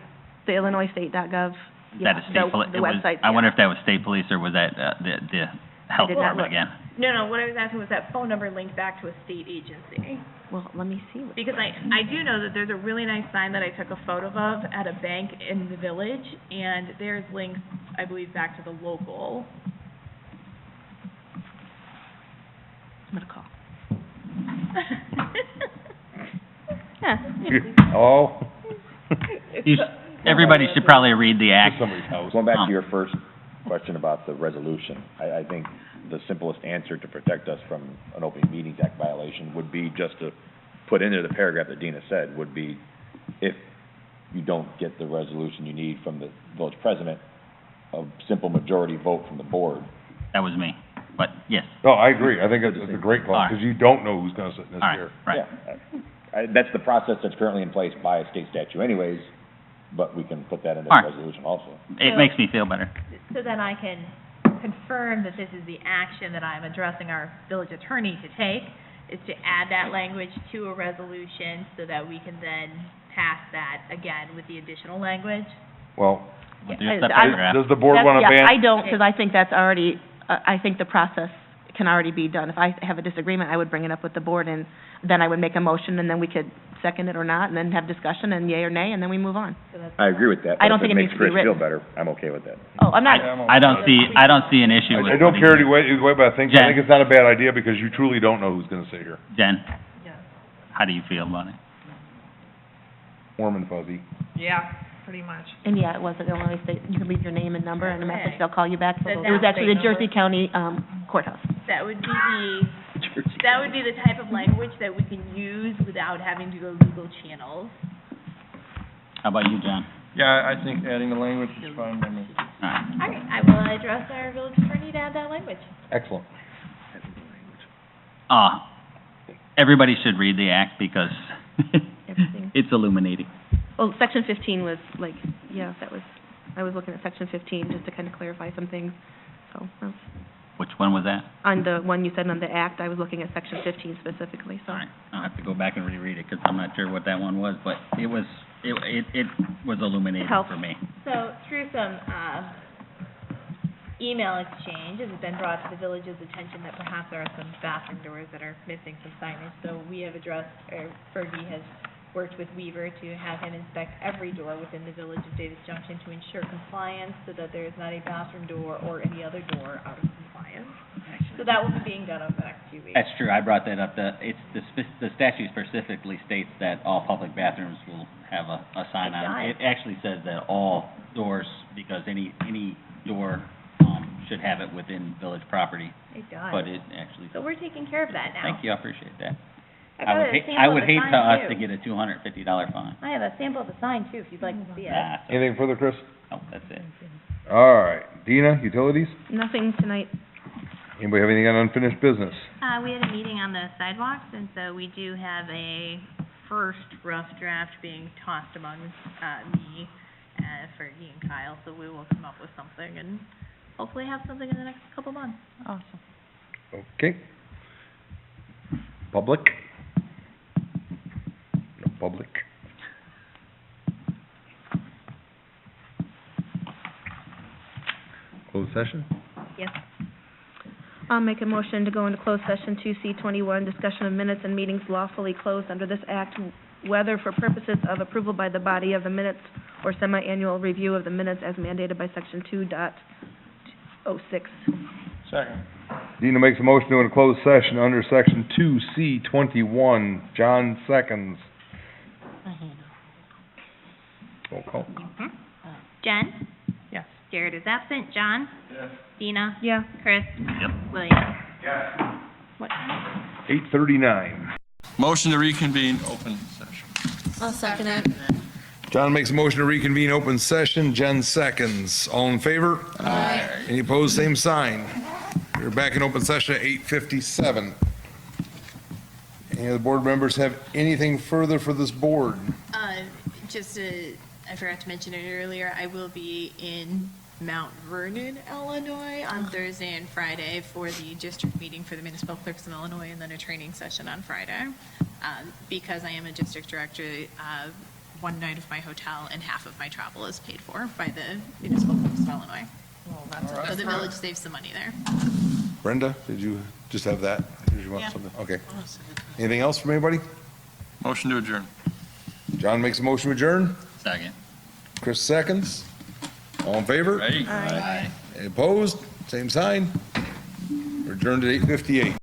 the IllinoisState.gov. That is state The website, I wonder yeah. if that was state police or was that, the health did not department look. again? No, what I was asking was that phone number linked back to a state agency. Well, let me see. what- Because I do know that there's a really nice sign that I took a photo of at a bank in the village, and there's links, I believe, back to the local. I'm gonna call. Yeah. Oh. Everybody should probably read the act. Somebody's house. Going back to your first question about the resolution, I think the simplest answer to protect us from an Open Meetings Act violation would be just to put in there the paragraph that Dina said, would be if you don't get the resolution you need from the village president, a simple majority vote from the board. That was me, but yes. No, I agree. I think it's a great call, because you don't know who's gonna sit in this All right, chair. right. Yeah, that's the process that's currently in place by a state statute anyways, but we can put that in the All right. resolution also. It makes me feel better. So then I can confirm that this is the action that I'm addressing our village attorney to take, is to add that language to a resolution so that we can then pass that again with the additional language. Well, With just that paragraph. does the board That's- wanna yeah, ban? I don't, because I think that's already, I think the process can already be done. If I have a disagreement, I would bring it up with the board, and then I would make a motion, and then we could second it or not, and then have discussion, and yay or nay, and then we move on. So that's I agree with that. I don't but think it needs to be If it makes Chris feel written. better, I'm okay with that. Oh, I'm not, I don't see an issue with. I don't care either way, but I think Jen. it's not a bad idea, because you truly don't know who's gonna sit here. Jen, Yes. how do you feel about it? Warm and fuzzy. Yeah, pretty much. and yeah, it was, it'll only say, you can leave your name and number and a message, Okay. they'll call you back. Does It was that actually the say Jersey number? County, courthouse. That would be the type of language that we can use without having to go legal channels. How about you, John? Yeah, I think adding the language is fine by me. All right. All right, I will address our village attorney to add that language. Excellent. Everybody should read the act because Everything. it's illuminating. Well, section 15 was like, yeah, that was, I was looking at section 15 just to kind of clarify some things, so, Which one was that? on the one you said on the act, I was looking at section 15 specifically, so. All right, I'll have to go back and reread it because I'm not sure what that one was, but it was illuminating for me. So through some, email exchange, it has been brought to the village's attention that perhaps there are some bathroom doors that are missing some signage. So we have addressed, or Fergie has worked with Weaver to have him inspect every door within the village of Davis Junction to ensure compliance so that there is not a bathroom door or any other door out of compliance. So that will be being done over the next few weeks. That's true, I brought that up, the statute specifically states that all public bathrooms will have a sign on it. It actually says that all doors, because any door, should have it within village property, It does. but it actually, So we're taking care of that now. thank you, I appreciate that. I've got a I sample would of the hate sign, to us too. to get a $250 fine. I have a sample of the sign too, if you'd like to see it. Nah, so- Anything further, Chris? no, that's it. All right. Dina, utilities? Nothing tonight. Anybody have anything on unfinished business? We had a meeting on the sidewalks, and so we do have a first rough draft being tossed among, me, Fergie and Kyle, so we will come up with something and hopefully have something in the next couple months. Awesome. Okay. Public? No public. Closed session? Yes. I'll make a motion to go into closed session 2C21, discussion of minutes and meetings lawfully closed under this act, whether for purposes of approval by the body of the minutes or semi-annual review of the minutes as mandated by section 2.06. Second. Dina makes a motion to go into closed session under section 2C21. John seconds. Roll call. Jen? Yes. Jared is absent. John? Yes. Dina? Yeah. Chris? Yep. William? What? 8:39. Motion to reconvene open session. I'll second it. John makes a motion to reconvene open session. Jen seconds. All in favor? Aye. Any opposed, same sign. We're back in open session at 8:57. Any of the board members have anything further for this board? I forgot to mention it earlier, I will be in Mount Vernon, Illinois on Thursday and Friday for the district meeting for the municipal clerks in Illinois, and then a training session on Friday. Because I am a district director, one night of my hotel and half of my travel is paid for by the municipal clerks of Illinois. So the village saves some money there. Brenda, did you just have that? Did you want Yeah. something? Okay. Anything else from anybody? Motion to adjourn. John makes a motion to adjourn. Second. Chris seconds. All in favor? Aye. Any opposed? Same sign. We're adjourned at 8:58.